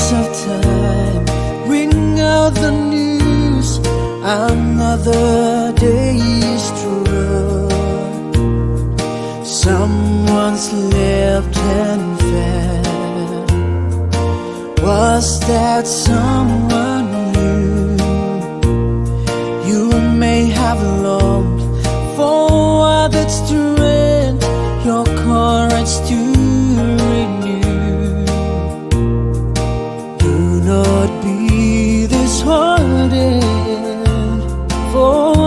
passage of time, bring out the news, another day is through. Someone's left and fell. Was that someone you? You may have longed for that strength, your courage to renew. Do not be disheartened, for I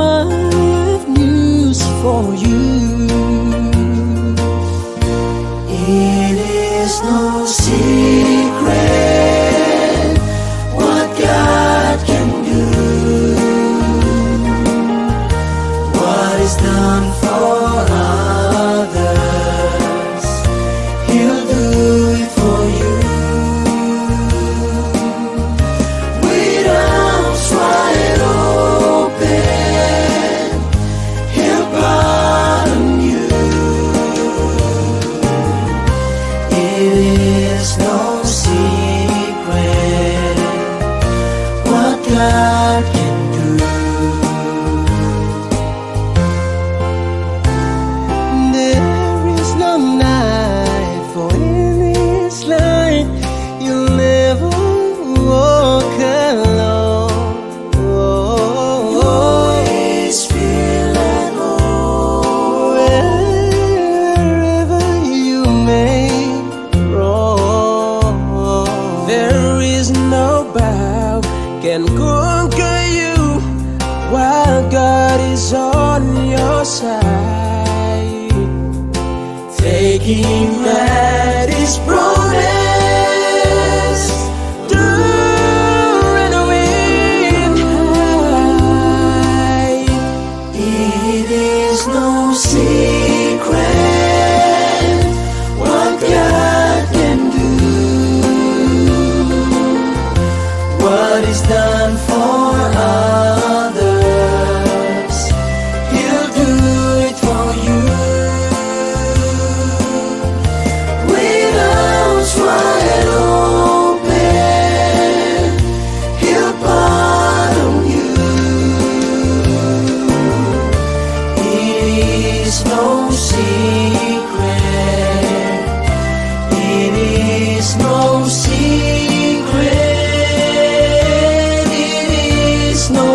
have news for you. It is no secret what God can do. What is done for others, He'll do it for you. With arms wide open, He'll pardon you. It is no secret what God can do. There is no night, for in His light you'll never walk alone. Always feel at home wherever you may roam. There is no bow can conquer you while God is on your side, taking that His promise to run away and hide. It is no secret what God can do. What is done for others, He'll do it for you. With arms wide open, He'll pardon you. It is no secret. It is no secret. No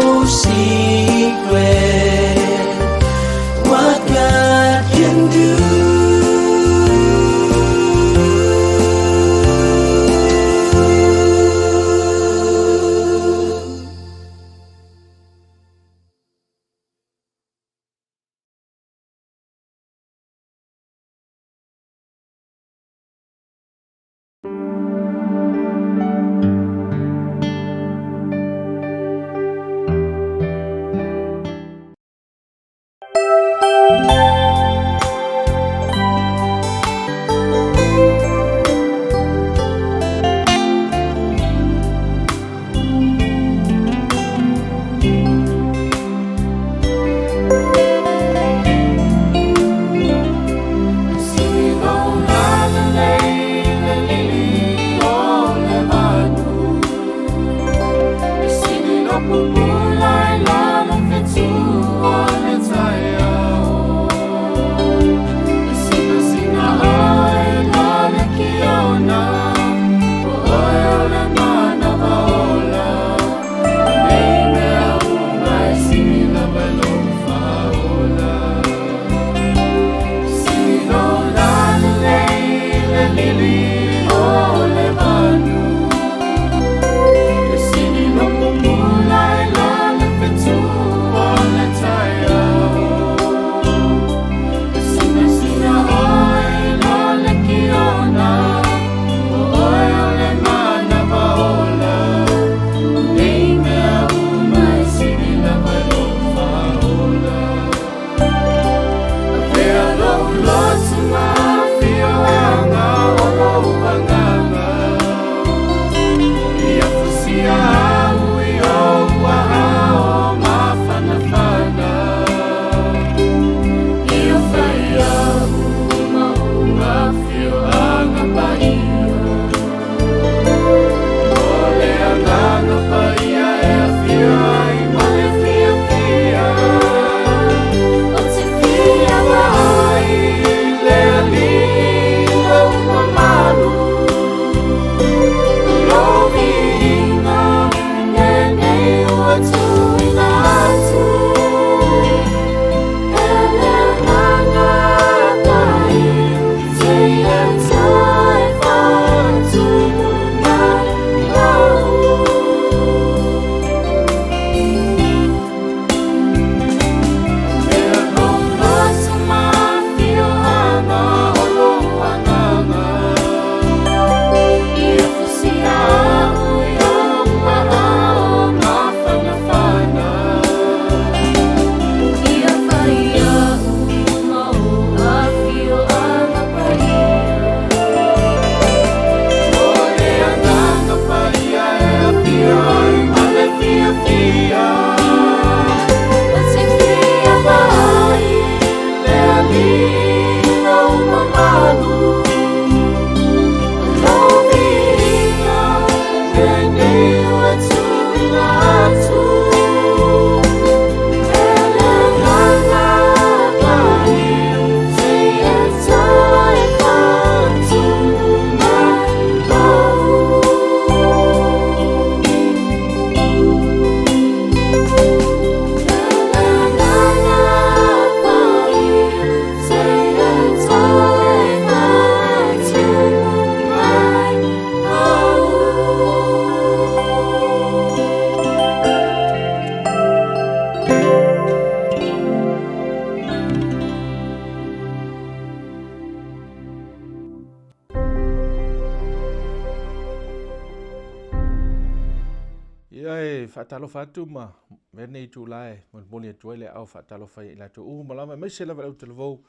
Ia e whaatalofa atu ma mene tu lai moni atu le au whaatalofa i la tu malama mai se lava au te levou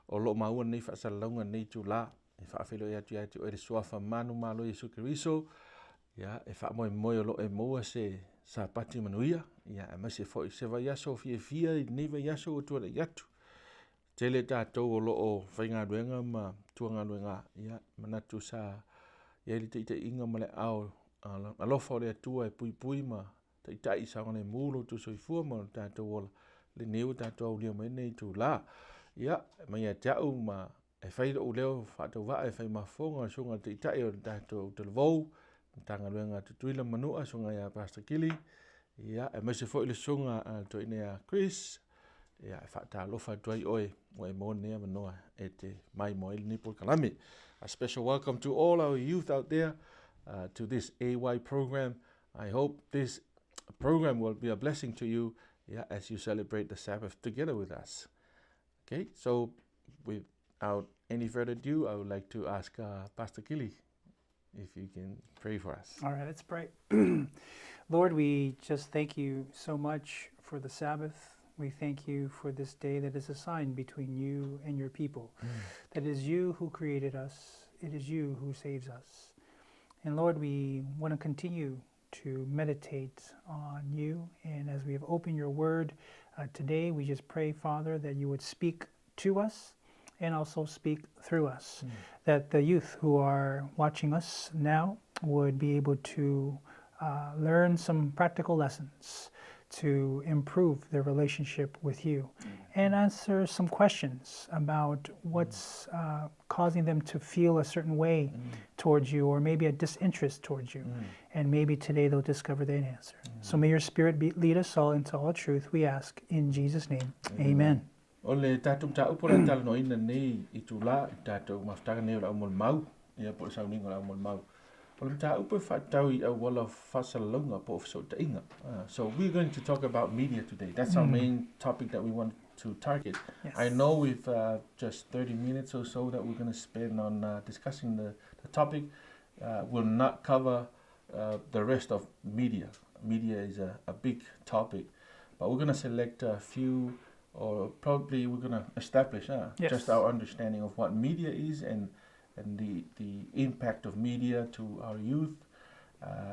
o lo maua nei whaasalaunga nei tu la e whaafelo e atu atu e suafa manu malo Yesu Kiriso ia e whaamoe moe o lo e moa se sa pati manuia ia e mai se fo i se vai aso fia i nei vai aso o tua i atu tele tātou o lo o whainga ruenga ma tuanga ruenga ia manatu sa ia li te inga male au alofa o le atua e pui pui ma tai saonga le mulu tu soifua ma tātou ola le neu tātou au leo mai nei tu la ia mai a tau ma e whaira o leo whātou wa e whai mafonga sunga tai o tātou te levou tanga ruenga tutuila manua sunga ia Pastor Kili ia e mai se fo i le sunga to ine a Chris ia e whaata alofa tuai oe mo e monea manoa e te mai mo ili nipo kalame. A special welcome to all our youth out there to this AY program. I hope this program will be a blessing to you as you celebrate the Sabbath together with us. Okay, so without any further ado, I would like to ask Pastor Kili if you can pray for us. All right, let's pray. Lord, we just thank you so much for the Sabbath. We thank you for this day that is a sign between you and your people. That it is you who created us. It is you who saves us. And Lord, we want to continue to meditate on you. And as we have opened your word today, we just pray, Father, that you would speak to us and also speak through us. That the youth who are watching us now would be able to learn some practical lessons to improve their relationship with you and answer some questions about what's causing them to feel a certain way towards you, or maybe a disinterest towards you. And maybe today they'll discover that answer. So may your Spirit lead us all into all truth, we ask in Jesus' name. Amen. O le tātou ta upora tala no ina nei I tu la I tātou maftaka nei o la umol mau ia po sa uninga la umol mau. O le ta upa whaatau I au wala whasalunga po so ta inga. So we're going to talk about media today. That's our main topic that we want to target. Yes. I know we've just 30 minutes or so that we're going to spend on discussing the topic. We'll not cover the rest of media. Media is a big topic, but we're going to select a few, or probably we're going to establish just our understanding of what media is and the impact of media to our youth,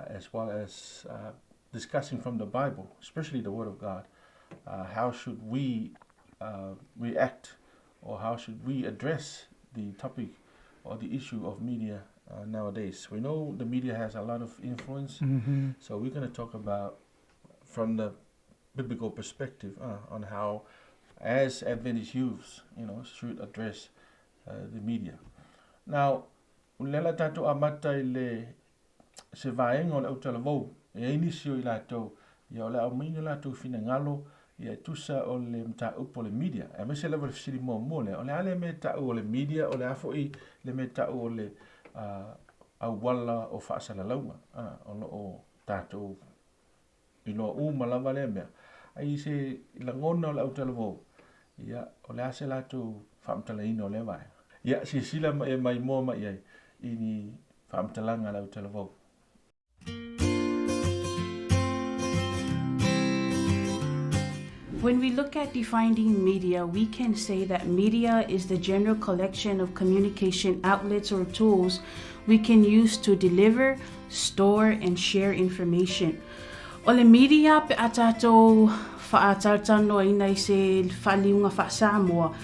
as well as discussing from the Bible, especially the Word of God. How should we react, or how should we address the topic or the issue of media nowadays? We know the media has a lot of influence, so we're going to talk about from the biblical perspective on how, as Adventist youths, should address the media. Now, lela tātou amata I le se vaenga o le au talavou, e inisio I lātou, ia o le au maina lātou fina ngalo, ia tusa o le mta upo le media. E me se lewa le fisiri mo le, o le ale me tau o le media, o le afo I le me tau o le au wala o whaasala launga, o lo o tātou I loa malawa le mea. Ai se langona o le au talavou, ia o le ase lātou whaamtala ina o le vai. Ia si sila mai mo mai ai ini whaamtalanga lau talavou. When we look at defining media, we can say that media is the general collection of communication outlets or tools we can use to deliver, store, and share information. O le media pe atato whaatatano ina I se whaliunga whaasamoa.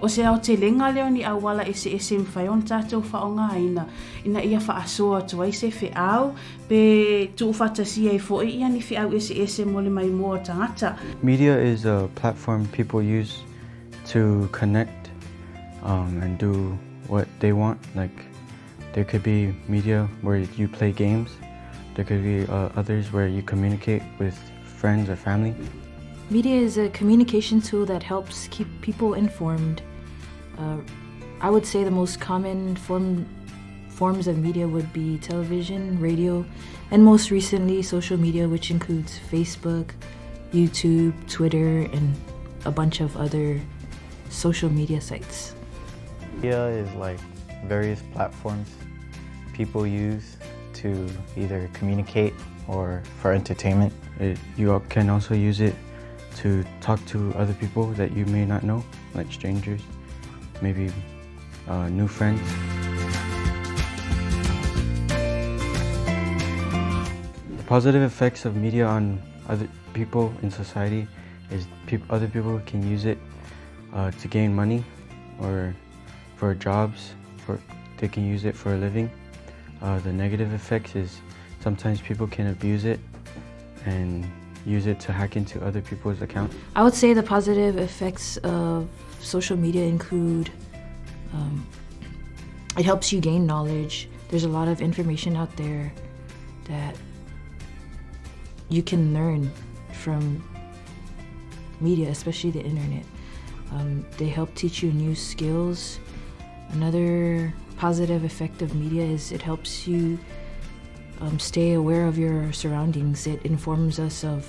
O se au te lenga leo ni awala ese mwhaion tātou whaonga ina ia whaasoa tua I se whiau pe tu whatasia I fo ia ni whiau ese mole mai mua tangata. Media is a platform people use to connect and do what they want. Like there could be media where you play games. There could be others where you communicate with friends or family. Media is a communication tool that helps keep people informed. I would say the most common forms of media would be television, radio, and most recently social media, which includes Facebook, YouTube, Twitter, and a bunch of other social media sites. Media is like various platforms people use to either communicate or for entertainment. You can also use it to talk to other people that you may not know, like strangers, maybe new friends. The positive effects of media on other people in society is other people can use it to gain money or for jobs, they can use it for a living. The negative effects is sometimes people can abuse it and use it to hack into other people's accounts. I would say the positive effects of social media include it helps you gain knowledge. There's a lot of information out there that you can learn from media, especially the internet. They help teach you new skills. Another positive effect of media is it helps you stay aware of your surroundings. It informs us of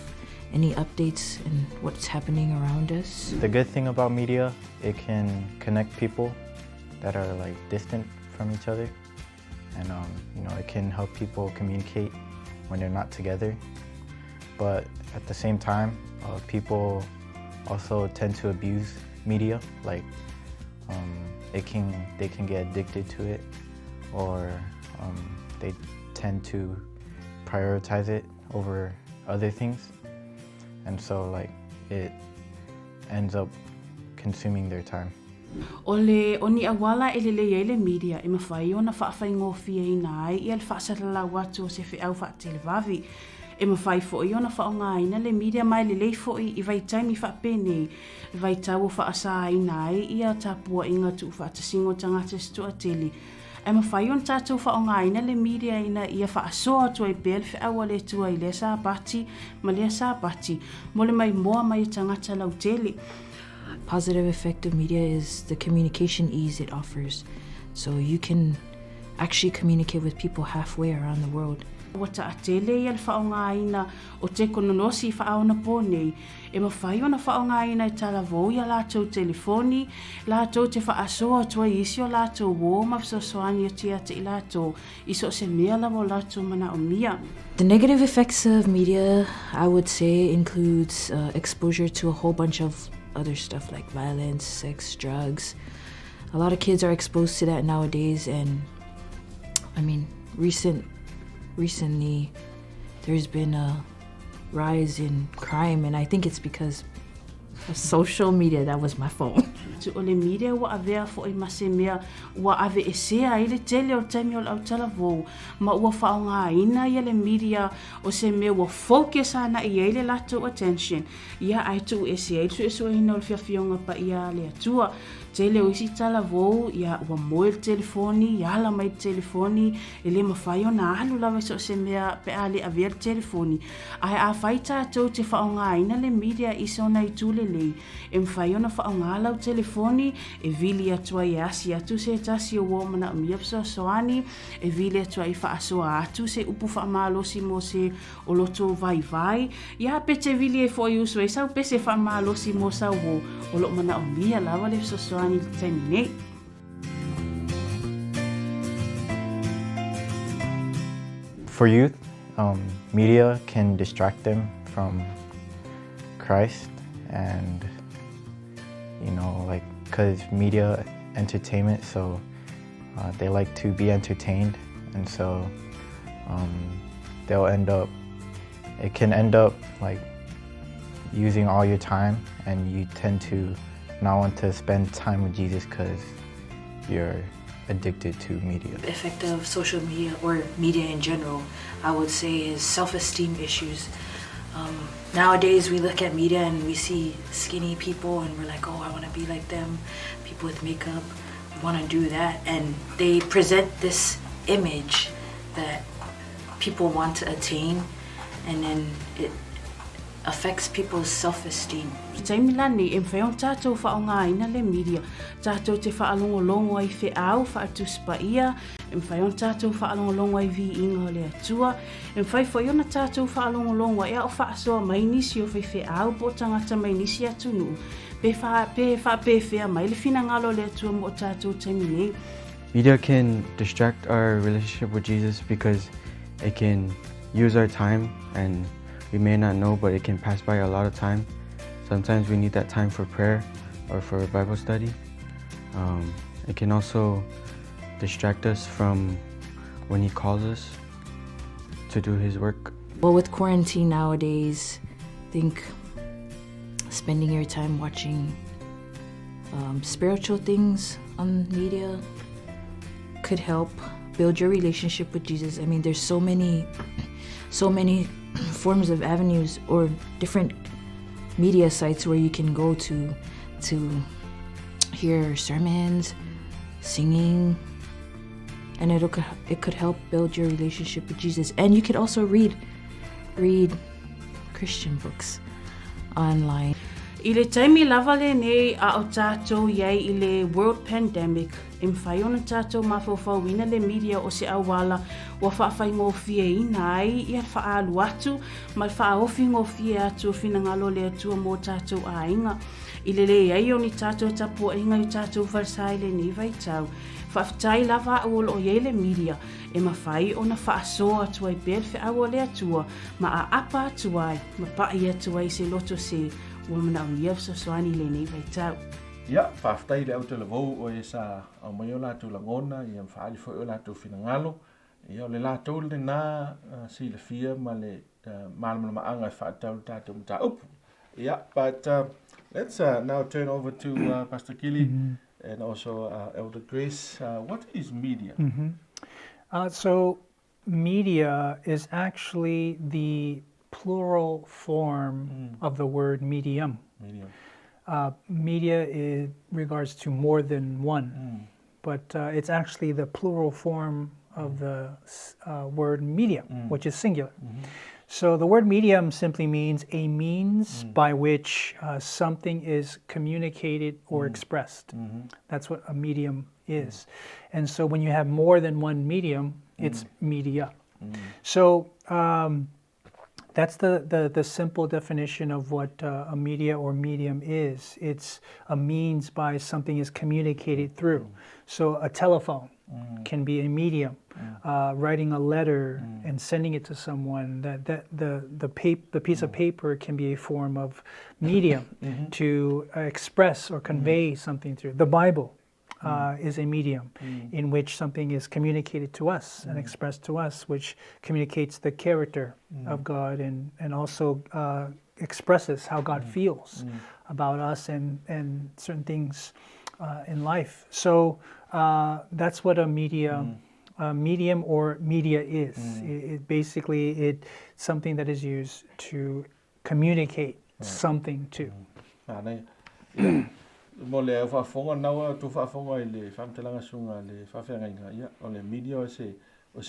any updates and what's happening around us. The good thing about media, it can connect people that are like distant from each other, and it can help people communicate when they're not together. But at the same time, people also tend to abuse media, like they can get addicted to it, or they tend to prioritize it over other things, and so like it ends up consuming their time. Ole oni awala ele le media e mawhai ona whaawhaingofia i nai i al whaasarala watu o se whiau whaatelewavi. E mawhai fo i ona whaonga ina le media mai le fo i vai taimi whaapene vai tau o whaasa i nai i a tapua inga tu whaatasingo tangata stua teli. E mawhai ona tātou whaonga ina le media ina i a whaasoa tua i bel whiaua le tua i le sa pati ma le sa pati mo le mai moa mai tangata lau teli. Positive effect of media is the communication ease it offers. So you can actually communicate with people halfway around the world. Wata atele i al whaonga ina o te kononosi whaona pōnei. E mawhai ona whaonga ina I tala vau ia lātou telefoni, lātou te whaasoa tua isi o lātou wō mawsosoani o tia te I lātou, iso se mea lawa lātou mana o mia. The negative effects of media, I would say, includes exposure to a whole bunch of other stuff like violence, sex, drugs. A lot of kids are exposed to that nowadays, and I mean, recently there's been a rise in crime, and I think it's because of social media. That was my phone. Tu o le media wa avea fo I mase mea wa ave e sea I le tele o taimi o lau talavou ma ua whaonga ina I le media o se mea wa focus ana I le lato attention ia ai tu e sea I tu e sua hina o le whiawhionga pa ia le atua tele o isi talavou ia wa moe le telefoni ia la mai le telefoni e le mawhai o na alu lawa so se mea pe a le avea le telefoni ai a whai tātou te whaonga ina le media iso na I tule lei e mwhai o na whaonga lau telefoni e vili atua I asi atu se tasi o wōmana o miapsa soani e vili atua I whaasoa atu se upu whaamalosi mo se o loto vai ia pe te vili e fo I uso e sau pe se whaamalosi mo sau o lo mana o mia lawa le soani le taimi nei. For youth, media can distract them from Christ, and like because media entertainment, so they like to be entertained, and so it can end up like using all your time, and you tend to not want to spend time with Jesus because you're addicted to media. The effect of social media or media in general, I would say, is self-esteem issues. Nowadays we look at media and we see skinny people and we're like, oh, I want to be like them. People with makeup, we want to do that, and they present this image that people want to attain, and then it affects people's self-esteem. Taimi lani e mwhaion tātou whaonga ina le media, tātou te whaalongolongo ai whiau whaatuspa ia, e mwhaion tātou whaalongolongo ai vi inga le atua, e mwhaiona tātou whaalongolongo ea o whaasoa mainisi o whiau po tangata mainisi atunu, pe whea mai le whinangalo le atua mo tātou taimi nei. Media can distract our relationship with Jesus because it can use our time, and we may not know, but it can pass by a lot of time. Sometimes we need that time for prayer or for Bible study. It can also distract us from when He calls us to do His work. Well, with quarantine nowadays, I think spending your time watching spiritual things on media could help build your relationship with Jesus. I mean, there's so many forms of avenues or different media sites where you can go to hear sermons, singing, and it could help build your relationship with Jesus. And you could also read Christian books online. I le taimi lava le nei a o tātou iai I le world pandemic, e mwhai ona tātou mawhauwhauina le media o se awala wa whaafai ngofie ina ai I whaalu atu, ma whaaofi ngofie atu o whinangalo le atua mō tātou a inga. I le le ai o ni tātou tapu a inga I tātou wharsai le nei vai tau. Whaftai lava au o iei le media, e mawhai ona whaasoa atua I bel whi au le atua, ma a apa atuai, ma pai atuai se loto se woman au ia so swani le nei vai tau. Ia, whaftai le au te lavou o e sa au mai o lātou langona, ia mwhaali fo o lātou whinangalo. Ia o le lātou le nā si le fia ma le mālamala maanga e whaatau tātou mta upu. Yeah, but let's now turn over to Pastor Kili and also Elder Grace. What is media? So media is actually the plural form of the word medium. Medium. Media in regards to more than one, but it's actually the plural form of the word medium, which is singular. So the word medium simply means a means by which something is communicated or expressed. That's what a medium is. And so when you have more than one medium, it's media. So that's the simple definition of what a media or medium is. It's a means by something is communicated through. So a telephone can be a medium. Writing a letter and sending it to someone, the piece of paper can be a form of medium to express or convey something through. The Bible is a medium in which something is communicated to us and expressed to us, which communicates the character of God and also expresses how God feels about us and certain things in life. So that's what a medium or media is. It basically it's something that is used to communicate something to. Mo le whaafonga naua tu whaafonga I le whamtalanga sunga le whawhenga ia o le media o se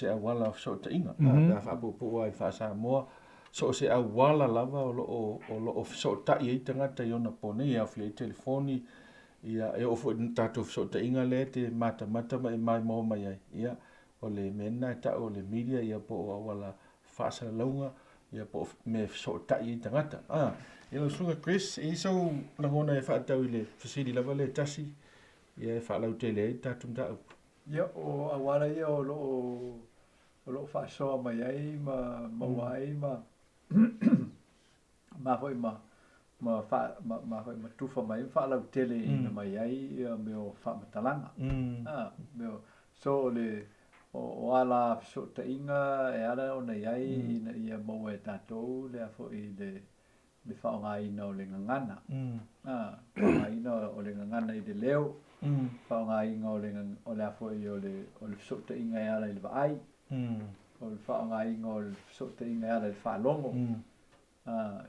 awala so te inga na whaapupua I whaasa moa so se awala lava o lo so ta I tangata I ona pone ia whia I telefoni ia e ofo tātou so te inga le te mata mai mo mai ai ia o le mena ta o le media ia po o awala whaasa launga ia po me so ta I tangata Ilo sunga Chris, so langona e whaatau I le whasiri lava le tasi, ia e whaalau te le tātum tāu. Ia o awara ia o lo whaasoa mai ai, maua ai, ma hoi ma tufa mai, whaalau tele ina mai ai, me o whaamatalanga. So o ala so ta inga e ara o nei ai, ina ia maua e tātou, le afo I le whaongaina o le ngangana. Whaongaina o le ngangana I le leo. Whaongaina o le afo I o le sota inga e ala I le vaai. O le whaongaina o le sota inga e ala I le whaalongo.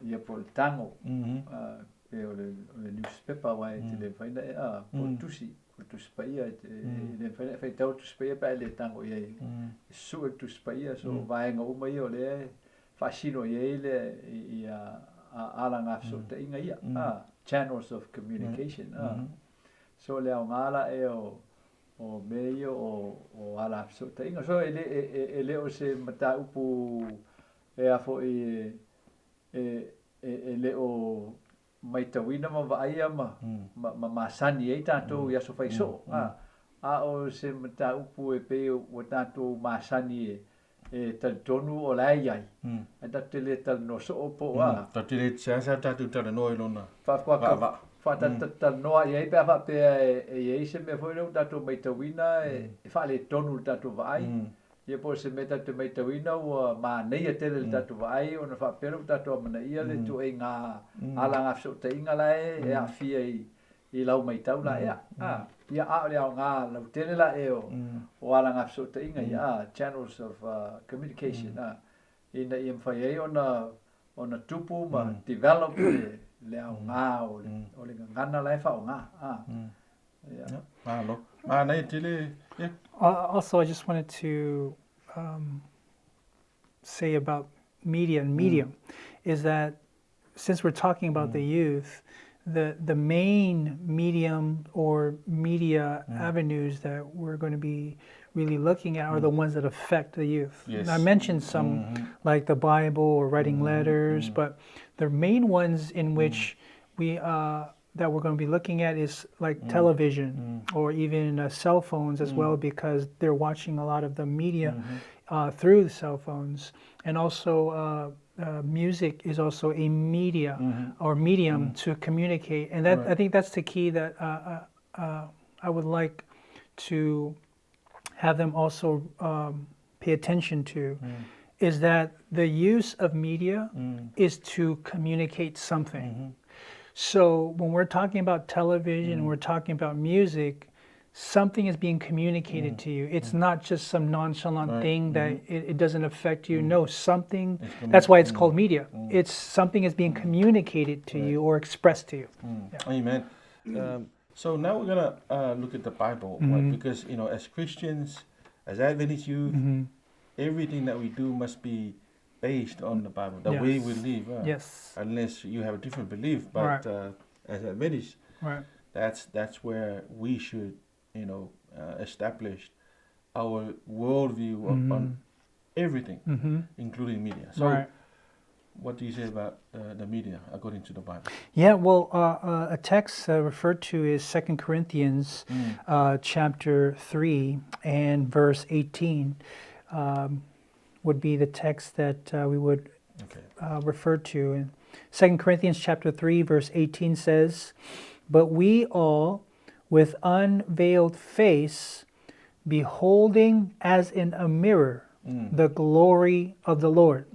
Ia po le tango. E o le newspaper wai te le whaina e po tusi. Po tusi pa ia. Le whaina tau tusi pa ia pa le tango ia. Sue tusi pa ia. So vaenga uma ia o le whaasino ia ia ala ngā so te inga ia, channels of communication. So leo ngala e o meio o ala so te inga. So e leo se mata upu e afo e leo mai tawina ma vaia ma sani e tātou ia so whaiso. A o se mata upu e pe o tātou ma sani e tal tonu o lai ai. E ta te le tal no so o po a. Ta te le sa tatu tala no lona. Fa fa Va va. fa ta no ai pe fa pe e se me foi no tatu mai tawina e fa le tonu tatu vai. Ia po se me tatu mai tawina o ma nei te le tatu vai o na fa pe no tatu ma ia le tu e nga ala nga so te inga lai e a fia I lau mai tau la ia. Ia a le au ngā lau tele la e o ala ngā so te inga ia channels of communication. Ina I mwhai ei ona tupu ma develop le au ngā o le ngana lai wha o ngā. Malo. Ma nei tele. Also, I just wanted to say about media and medium is that since we're talking about the youth, the main medium or media avenues that we're going to be really looking at are the ones that affect the youth. Yes. I mentioned some like the Bible or writing letters, but the main ones in which we that we're going to be looking at is like television or even cell phones as well, because they're watching a lot of the media through the cell phones. And also music is also a media or medium to communicate. And that I think that's the key that I would like to have them also pay attention to, is that the use of media is to communicate something. So when we're talking about television, we're talking about music, something is being communicated to you. It's not just some nonchalant thing that it doesn't affect you. No, something, that's why it's called media. It's something is being communicated to you or expressed to you. Yeah. Amen. So now we're going to look at the Bible, right? Because, you know, as Christians, as Adventist youth, everything that we do must be based on the Bible, the way we live. Yes. Unless you have a different belief, but as Adventist, that's where we should, you know, establish our worldview on everything, including media. So, what do you say about the media according to the Bible? Yeah, well, a text referred to is 2 Corinthians chapter 3 and verse 18 would be the text that we would refer to. And 2 Corinthians chapter 3 verse 18 says, "But we all, with unveiled face, beholding as in a mirror the glory of the Lord,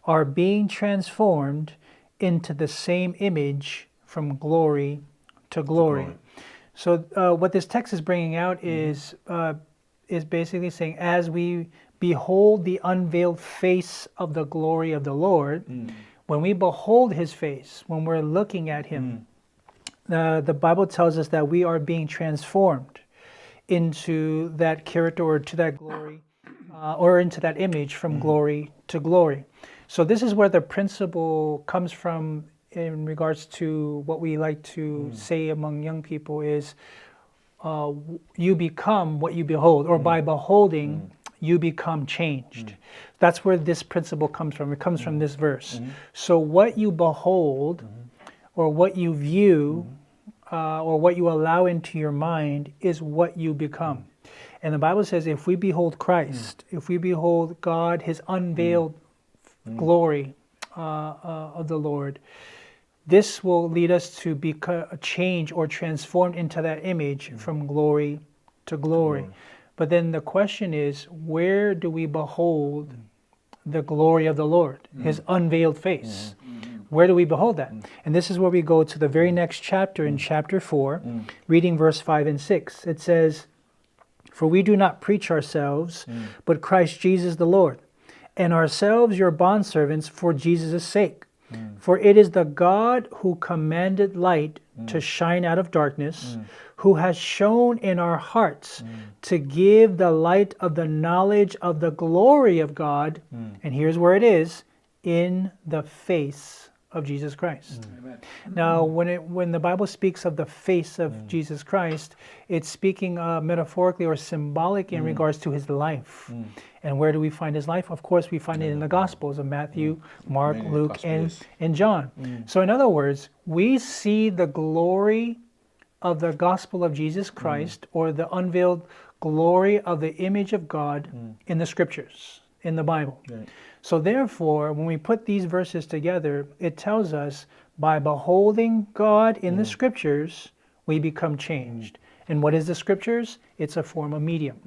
are being transformed into the same image from glory to glory." So what this text is bringing out is basically saying, as we behold the unveiled face of the glory of the Lord, when we behold His face, when we're looking at Him, the Bible tells us that we are being transformed into that character or to that glory or into that image from glory to glory. So this is where the principle comes from in regards to what we like to say among young people is you become what you behold, or by beholding, you become changed. That's where this principle comes from. It comes from this verse. So what you behold or what you view or what you allow into your mind is what you become. And the Bible says if we behold Christ, if we behold God, His unveiled glory of the Lord, this will lead us to be changed or transformed into that image from glory to glory. But then the question is, where do we behold the glory of the Lord, His unveiled face? Where do we behold that? And this is where we go to the very next chapter, in chapter 4, reading verse 5 and 6. It says, "For we do not preach ourselves, but Christ Jesus the Lord, and ourselves your bondservants for Jesus' sake. For it is the God who commanded light to shine out of darkness, who has shone in our hearts to give the light of the knowledge of the glory of God," and here's where it is, "in the face of Jesus Christ." Amen. Now, when the Bible speaks of the face of Jesus Christ, it's speaking metaphorically or symbolic in regards to His life. And where do we find His life? Of course, we find it in the Gospels of Matthew, Mark, Luke, and John. So in other words, we see the glory of the gospel of Jesus Christ, or the unveiled glory of the image of God in the Scriptures. in the Bible. Right. So therefore, when we put these verses together, it tells us by beholding God in the scriptures, we become changed. And what is the scriptures? It's a form of medium.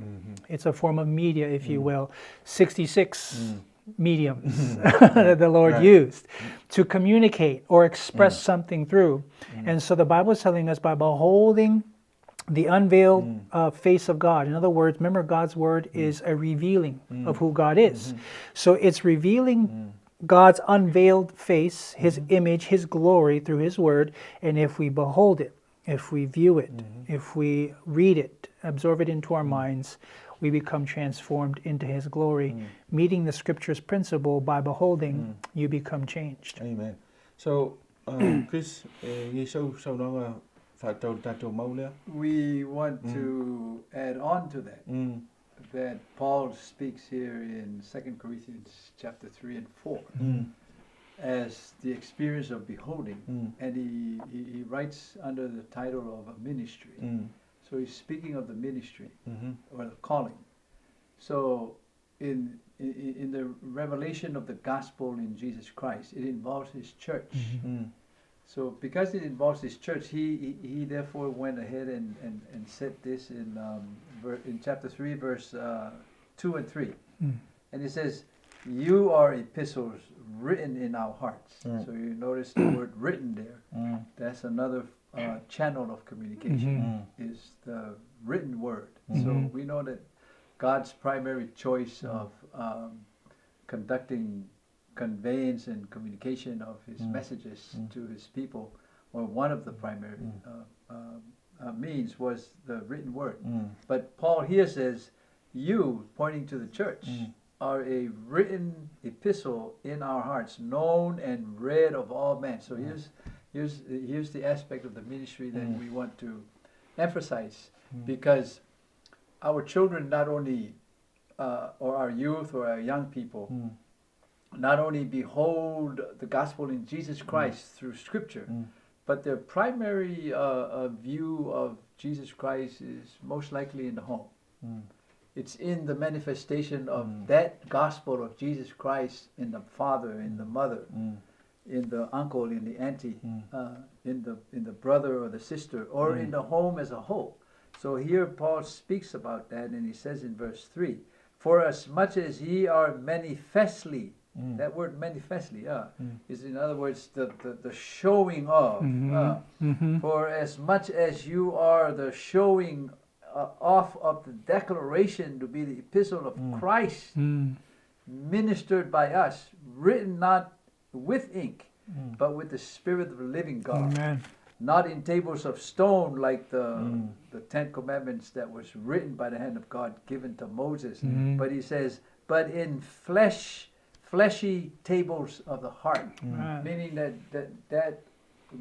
It's a form of media, if you will. 66 mediums that the Lord Right. used to communicate or express something through. And so the Bible is telling us by beholding the unveiled face of God. In other words, remember, God's word is a revealing of who God is. So it's revealing God's unveiled face, his image, his glory through his word. And if we behold it, if we view it, if we read it, absorb it into our minds, we become transformed into his glory. Meeting the scriptures principle by beholding, you become changed. Amen. So, Chris, sau đó phải trâu máu lẽ. We want to add on to that, that Paul speaks here in 2 Corinthians chapter 3 and 4 as the experience of beholding, and he writes under the title of a ministry. So he's speaking of the ministry or the calling. So in the revelation of the gospel in Jesus Christ, it involves his church. So because it involves his church, he therefore went ahead and said this in chapter 3, verse 2 and 3. And it says, you are epistles written in our hearts. So you notice the word written there. That's another channel of communication, is the written word. So we know that God's primary choice of conducting conveyance and communication of his messages to his people, or one of the primary means, was the written word. But Paul here says, you, pointing to the church, are a written epistle in our hearts, known and read of all men. So here's the aspect of the ministry that we want to emphasize, because our children not only, or our youth or our young people, not only behold the gospel in Jesus Christ through Scripture, but their primary view of Jesus Christ is most likely in the home. It's in the manifestation of that gospel of Jesus Christ in the father, in the mother, in the uncle, in the auntie, in the brother or the sister, or in the home as a whole. So here Paul speaks about that, and he says in verse 3, for as much as ye are manifestly, that word manifestly is, in other words, the showing of. For as much as you are the showing off of the declaration to be the epistle of Christ, ministered by us, written not with ink, but with the Spirit of the living God. Amen. Not in tables of stone like the Ten Commandments that was written by the hand of God, given to Moses. But he says, but in fleshy tables of the heart. Meaning that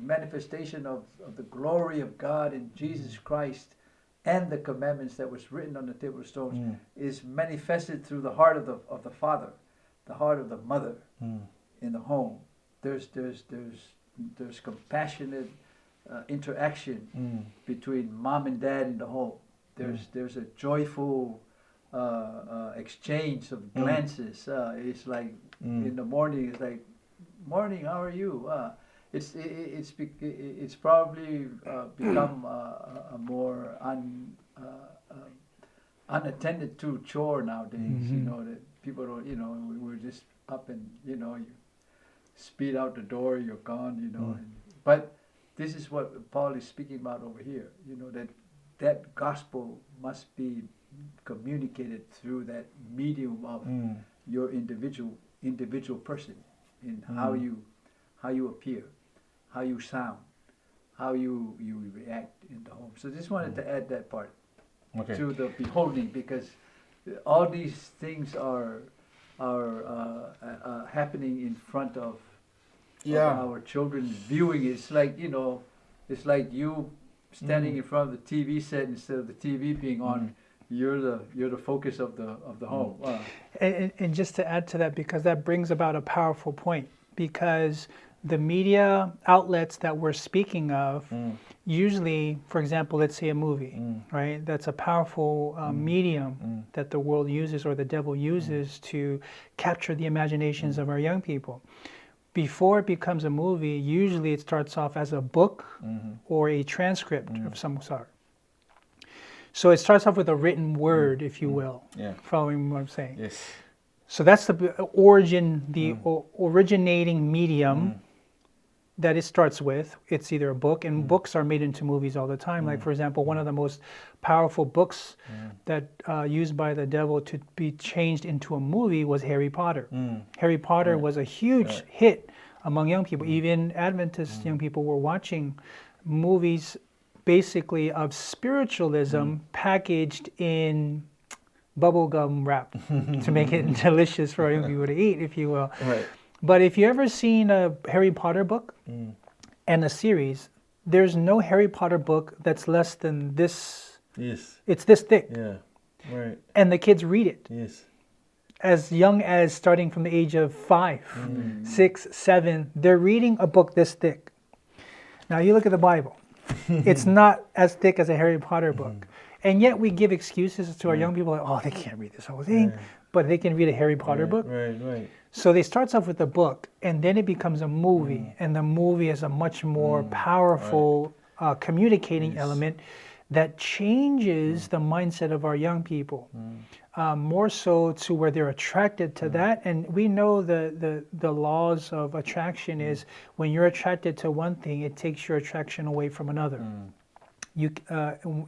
manifestation of the glory of God in Jesus Christ and the commandments that was written on the table of stones is manifested through the heart of the father, the heart of the mother in the home. There's compassionate interaction between mom and dad in the home. There's a joyful exchange of glances. It's like in the morning, it's like, morning, how are you? It's probably become a more unattended to chore nowadays. You know, that people don't. You know, we're just up and you speed out the door, you're gone. But this is what Paul is speaking about over here. That gospel must be communicated through that medium of your individual person, in how you appear, how you sound, how you react in the home. So just wanted to add that part to the beholding, because all these things are happening in front of our children viewing. It's like you standing in front of the TV set instead of the TV being on. You're the focus of the home. Wow. And just to add to that, because that brings about a powerful point, because the media outlets that we're speaking of, usually, for example, let's say a movie, right? That's a powerful medium that the world uses or the devil uses to capture the imaginations of our young people. Before it becomes a movie, usually it starts off as a book or a transcript of some sort. So it starts off with a written word, if you will, following what I'm saying. Yes. So that's the origin, the originating medium that it starts with. It's either a book, and books are made into movies all the time. Like, for example, one of the most powerful books that used by the devil to be changed into a movie was Harry Potter. Harry Potter was a huge hit among young people. Even Adventist young people were watching movies basically of spiritualism packaged in bubblegum wrap to make it delicious for young people to eat, if you will. Right. But if you ever seen a Harry Potter book and a series, there's no Harry Potter book that's less than this. Yes. It's this thick. Yeah. Right. And the kids read it Yes. as young as starting from the age of 5, 6, 7. They're reading a book this thick. Now you look at the Bible. It's not as thick as a Harry Potter book. And yet we give excuses to our young people like, oh, they can't read this whole thing, but they can read a Harry Potter book. Right. Right. So they starts off with a book, and then it becomes a movie, and the movie is a much more powerful communicating element that changes the mindset of our young people, more so to where they're attracted to that. And we know the laws of attraction is when you're attracted to one thing, it takes your attraction away from another. You,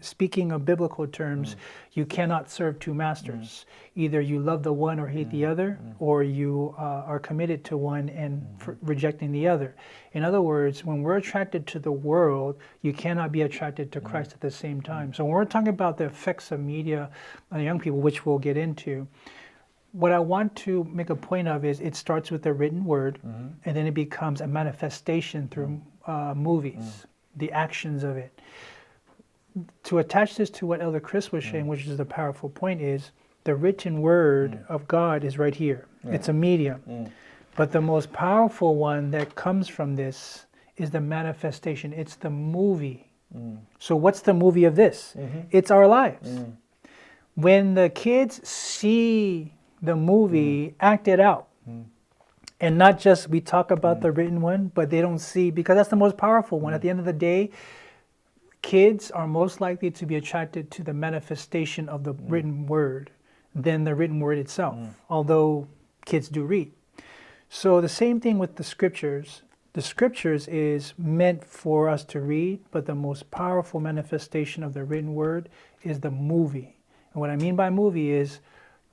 speaking of biblical terms, you cannot serve two masters. Either you love the one or hate the other, or you are committed to one and rejecting the other. In other words, when we're attracted to the world, you cannot be attracted to Christ at the same time. So when we're talking about the effects of media on young people, which we'll get into, what I want to make a point of is it starts with a written word, and then it becomes a manifestation through movies, the actions of it. To attach this to what Elder Chris was saying, which is the powerful point, is the written word of God is right here. It's a medium. But the most powerful one that comes from this is the manifestation. It's the movie. So what's the movie of this? It's our lives. When the kids see the movie acted out, and not just we talk about the written one, but they don't see, because that's the most powerful one. At the end of the day, kids are most likely to be attracted to the manifestation of the written word than the written word itself, although kids do read. So the same thing with the scriptures. The scriptures is meant for us to read, but the most powerful manifestation of the written word is the movie. And what I mean by movie is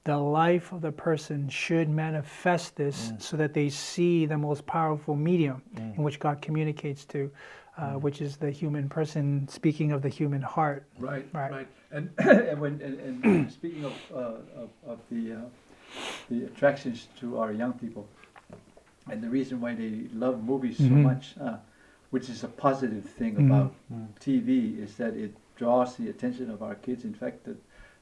the life of the person should manifest this so that they see the most powerful medium in which God communicates to, which is the human person, speaking of the human heart. Right. Right. And and speaking of the attractions to our young people, and the reason why they love movies so much, which is a positive thing about TV, is that it draws the attention of our kids. In fact,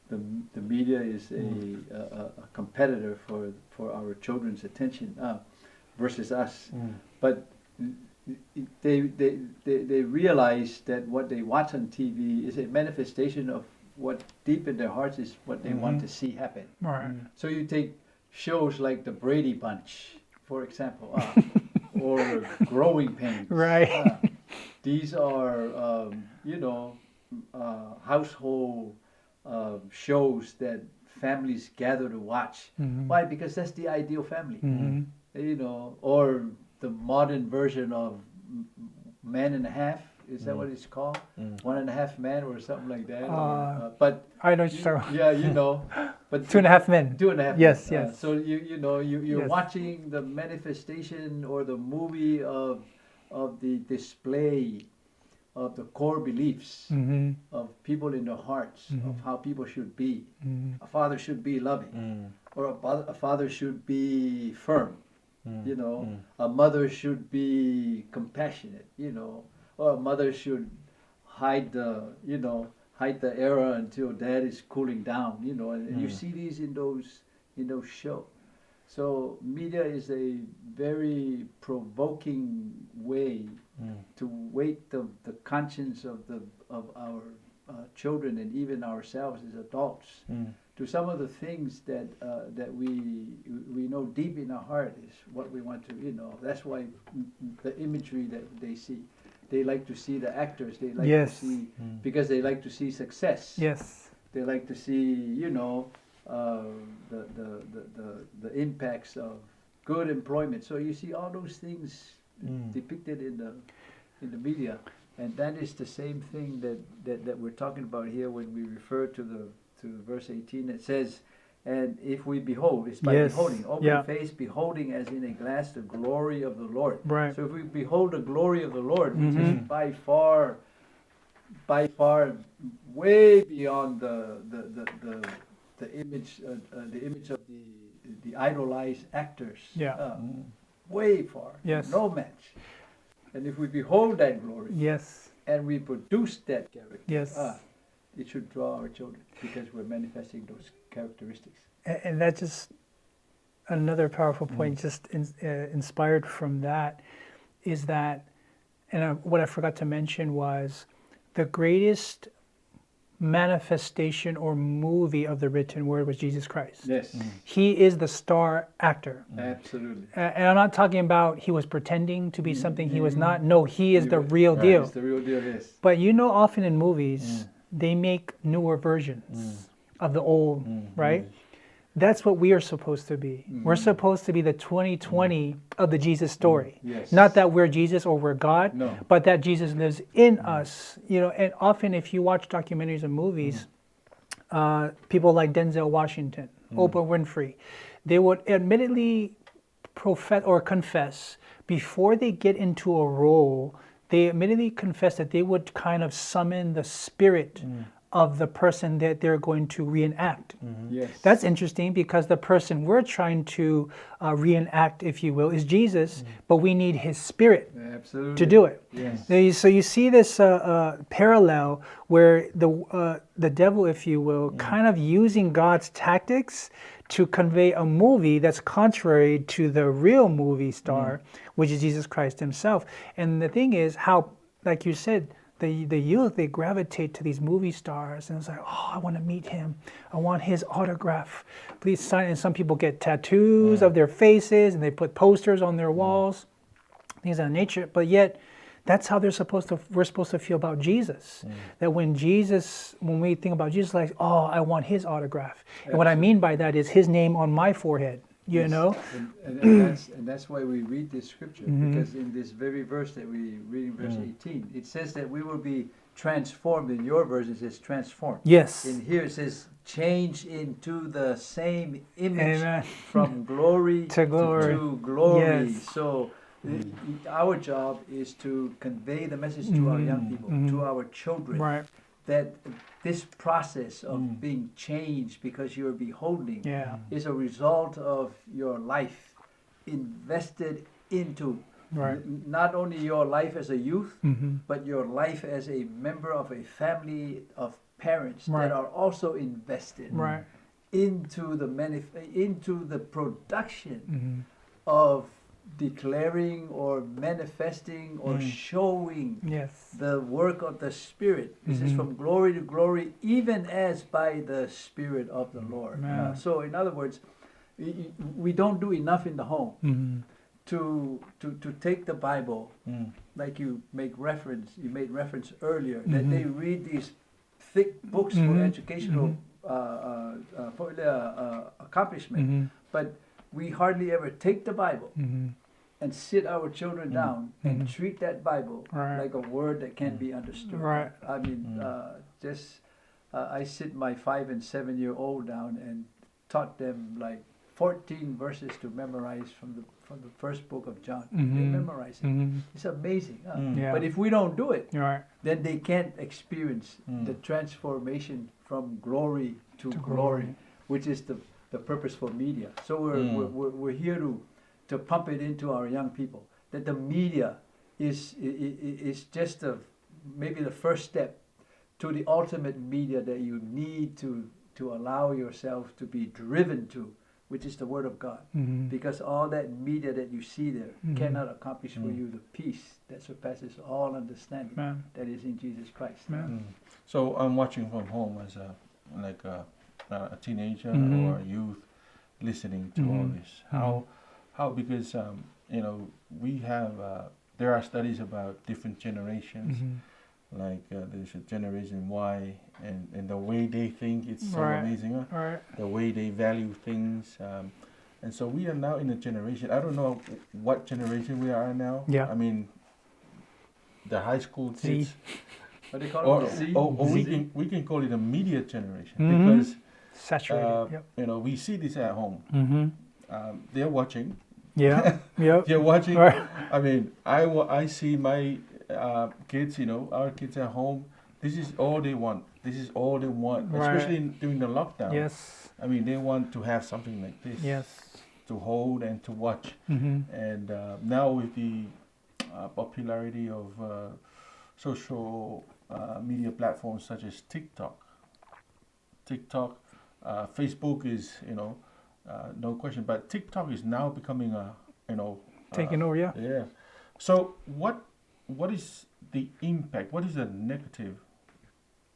the media is a competitor for our children's attention versus us. But they realize that what they watch on TV is a manifestation of what deep in their hearts is what they want to see happen. Right. So you take shows like the Brady Bunch, for example, or Growing Pains. Right. These are, household shows that families gather to watch. Why? Because that's the ideal family. Or the modern version of Man and a Half. Is that what it's called? 1.5 Men or something like that. But I know what you're talking about. Yeah, But 2.5 Men. 2.5 Yes, Men. yes. So you're Yes. watching the manifestation or the movie of the display of the core beliefs of people in their hearts of how people should be. A father should be loving, or a father should be firm. A mother should be compassionate. Or a mother should hide the error until dad is cooling down. And you see these in those shows. So media is a very provoking way to weight the conscience of our children and even ourselves as adults to some of the things that we know deep in our heart is what we want to, that's why the imagery that they see. They like to see the actors. They like to see because they like to see success. Yes. They like to see, the impacts of good employment. So you see all those things depicted in the media, and that is the same thing that we're talking about here when we refer to verse 18. It says, and if we behold, it's by beholding, open face, beholding as in a glass the glory of the Lord. Right. So if we behold the glory of the Lord, which is by far way beyond the image of the idolized actors. Yeah. Way far. Yes. No match. And if we behold that glory, Yes. and we produce that character, Yes. it should draw our children because we're manifesting those characteristics. And that's just another powerful point, just inspired from that, is that, and what I forgot to mention was the greatest manifestation or movie of the written word was Jesus Christ. Yes. He is the star actor. Absolutely. And I'm not talking about he was pretending to be something he was not. No, he is the real deal. It's the real deal, yes. But often in movies, they make newer versions of the old, right? That's what we are supposed to be. We're supposed to be the 2020 of the Jesus story. Yes. Not that we're Jesus or we're God, No. but that Jesus lives in us. And often if you watch documentaries and movies, people like Denzel Washington, Oprah Winfrey, they would admittedly profess or confess before they get into a role, they admittedly confess that they would kind of summon the spirit of the person that they're going to reenact. Yes. That's interesting because the person we're trying to reenact, if you will, is Jesus, but we need his spirit Absolutely. to do it. Yes. So you see this parallel where the devil, if you will, kind of using God's tactics to convey a movie that's contrary to the real movie star, which is Jesus Christ himself. And the thing is how, like you said, the youth, they gravitate to these movie stars, and it's like, oh, I want to meet him. I want his autograph. Please sign. And some people get tattoos of their faces, and they put posters on their walls, things of that nature. But yet, that's how we're supposed to feel about Jesus. That when we think about Jesus, like, oh, I want his autograph. And what I mean by that is his name on my forehead. You know, and that's why we read this scripture, because in this very verse that we read in verse 18, it says that we will be transformed. In your version, it says transformed. Yes. In here, it says change into the same image. Amen. From glory to glory. to glory. Yes. So our job is to convey the message to our young people, to our children, right, that this process of being changed because you're beholding is a result of your life invested into not only your life as a youth, but your life as a member of a family of parents that are also invested into the production of declaring or manifesting or showing the work of the Spirit. This is from glory to glory, even as by the Spirit of the Lord. So in other words, we don't do enough in the home to take the Bible, like you made reference earlier, that they read these thick books for educational accomplishment, but we hardly ever take the Bible and sit our children down and treat that Bible like a word that can be understood. I mean, I sit my 5 and 7 year old down and taught them like 14 verses to memorize from the first book of John. They memorize it. It's amazing. But if we don't do it, then they can't experience the transformation from glory to glory, which is the purpose for media. So we're here to pump it into our young people, that the media is just maybe the first step to the ultimate media that you need to allow yourself to be driven to which is the Word of God. Mhm. Because all that media that you see there Mhm. cannot accomplish for you the peace that surpasses all understanding Man. that is in Jesus Christ. Man. So I'm watching from home as a teenager Mhm. or a youth listening to all Mhm. this. How because we have there are studies about different generations. Mhm. Like there's a generation Y, and the way they think, it's so Right. amazing. Huh? All right. The way they value things, and so we are now in a generation. I don't know what generation we are now. Yeah. I mean, the high school Z. kids, What do you call or, it? Z? or Z? we can call it a media generation Mhm. because Saturated. Yep. you know, we see this at home. Mm-hmm. They're watching. Yeah. Yep. They're watching. Right. I mean, I see my kids, you know, our kids at home. This is all they want. This is all they want, Right. especially during the lockdown. Yes. I mean, they want to have something like this Yes. to hold and to watch. Mm-hmm. And now with the popularity of social media platforms such as TikTok, Facebook is, you know, no question. But TikTok is now becoming a, you know, Taking over. Yeah. yeah. So what is the impact? What is the negative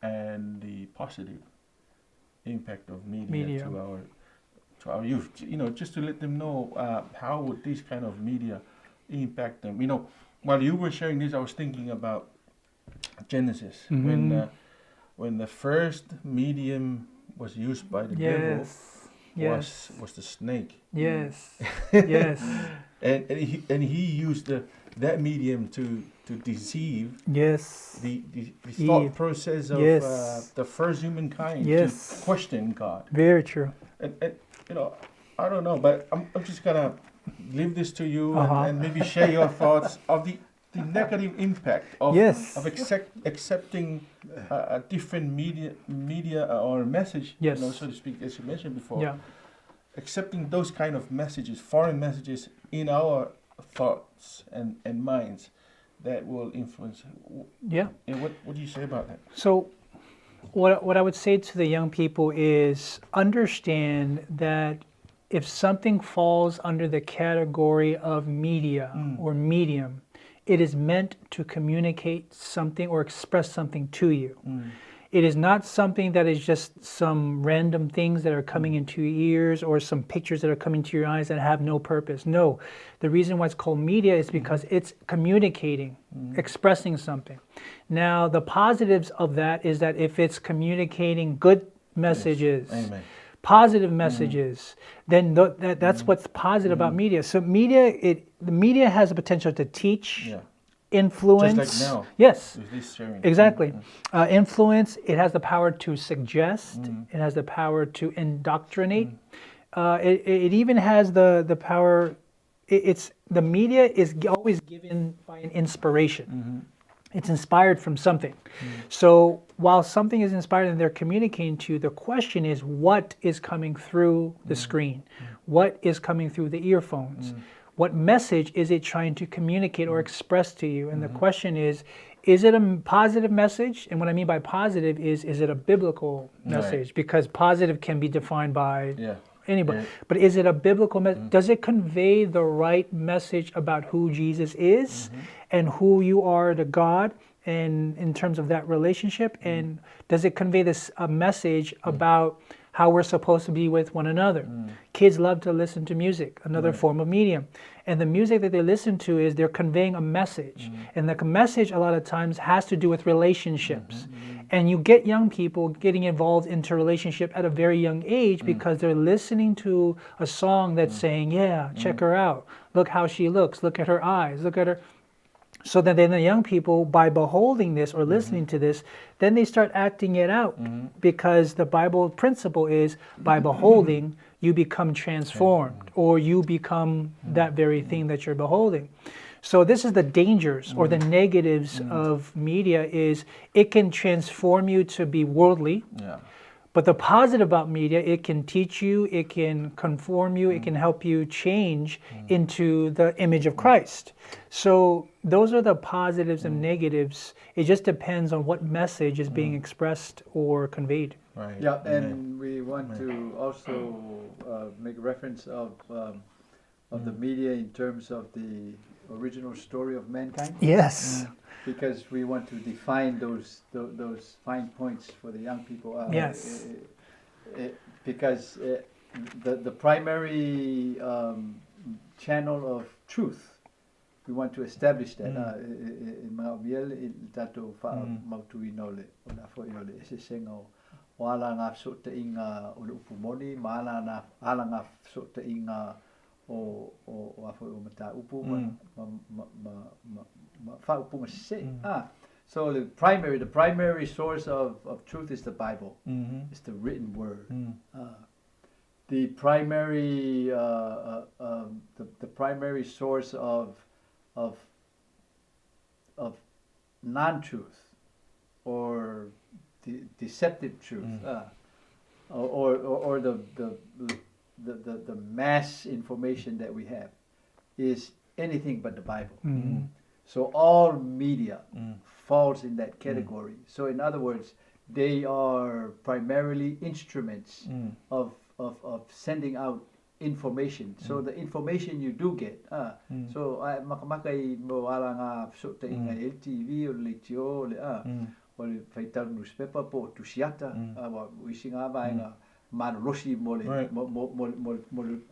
and the positive impact of media. to our youth? You know, just to let them know how would this kind of media impact them. You know, while you were sharing this, I was thinking about Genesis when the first medium was used by the devil. Yes. Was the snake. Yes. Yes. And he used that medium to deceive Yes. the thought Eve. process of Yes. the first humankind Yes. to question God. Very true. And you know, I don't know, but I'm just gonna leave this to you and maybe share your thoughts of the negative impact of Yes. accepting a different media or message, Yes. you know, so to speak, as you mentioned before. Yeah. Accepting those kind of messages, foreign messages, in our thoughts and minds that will influence. Yeah. What do you say about that? So, what I would say to the young people is understand that if something falls under the category of media or medium, it is meant to communicate something or express something to you. It is not something that is just some random things that are coming into your ears or some pictures that are coming to your eyes that have no purpose. No, the reason why it's called media is because it's communicating, expressing something. Now, the positives of that is that if it's communicating good messages, Amen. positive messages, then that's what's positive about media. So the media has the potential to teach, influence. Just like now. Yes. With this sharing. Exactly. Influence, it has the power to suggest, it has the power to indoctrinate. It even has the power, the media is always given by an inspiration. It's inspired from something. So while something is inspired and they're communicating to you, the question is what is coming through the screen? What is coming through the earphones? What message is it trying to communicate or express to you? And the question is it a positive message? And what I mean by positive is it a biblical message? Because positive can be defined by anybody. But is it a biblical message? Does it convey the right message about who Jesus is and who you are to God and in terms of that relationship? And does it convey a message about how we're supposed to be with one another? Kids love to listen to music, another form of medium. And the music that they listen to is they're conveying a message. And the message a lot of times has to do with relationships. And you get young people getting involved into relationship at a very young age because they're listening to a song that's saying, check her out. Look how she looks. Look at her eyes. Look at her. So then the young people, by beholding this or listening to this, then they start acting it out because the Bible principle is by beholding, you become transformed or you become that very thing that you're beholding. So this is the dangers or the negatives of media is it can transform you to be worldly, But the positive about media, it can teach you, it can conform you, it can help you change into the image of Christ. So those are the positives and negatives. It just depends on what message is being expressed or conveyed. Right. Yeah, Amen. and we want to also make reference of the media in terms of the original story of mankind. Yes. Because we want to define those fine points for the young people. Yes. Because the primary channel of truth, we want to establish that. Wala nga so te inga o upumoni, maala na ala nga so te inga o afo o mata upu fa upu se. So the primary source of truth is the Bible. It's the written word. The primary the primary source of non-truth or deceptive truth, or the mass information that we have is anything but the Bible. So all media falls in that category. So in other words, they are primarily instruments of sending out information. So the information you do get, so makamakay mo wala nga so te inga LTV o litio o le faitau newspaper po tusiata wa wisinga ba nga manolosi mo le mo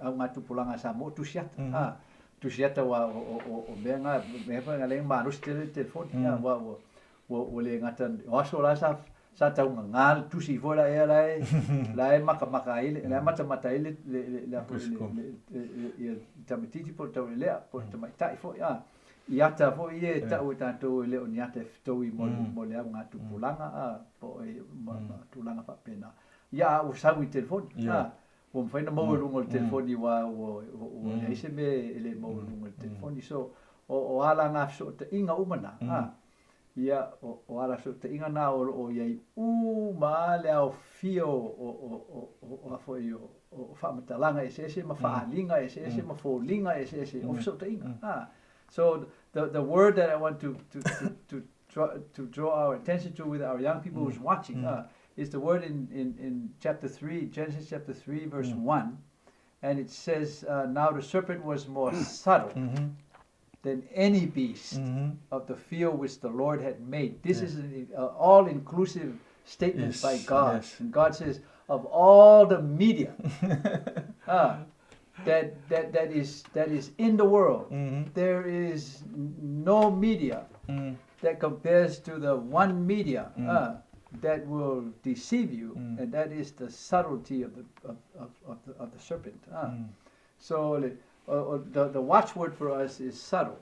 au nga tupulanga sa mo tusiata tusiata wa o benga me fa nga le manos telefon wa le ngatan waso la sa tau ngal tusi fora e lai maka ile la mata ile la tamatiti po tau le po tamatai fo iata fo ie tau tanto le o niate ftoi mo le nga tupulanga po tulanga pa pena ya o sawi telefon o faina mo lungo telefon i wa o le se me le mo lungo telefon so o ala nga so te inga umana ia o ala so te inga na o ye ma le o fio o afo io o fa matalanga ese ma fa linga ese ma fo linga ese o so te inga so the word that I want to draw our attention to with our young people who's watching is the word in chapter 3, Genesis chapter 3 verse 1, and it says now the serpent was more subtle than any beast of the field which the Lord had made. This is an all-inclusive statement by God. And God says, of all the media that is in the world, there is no media that compares to the one media that will deceive you, and that is the subtlety of the serpent. So the watchword for us is subtle,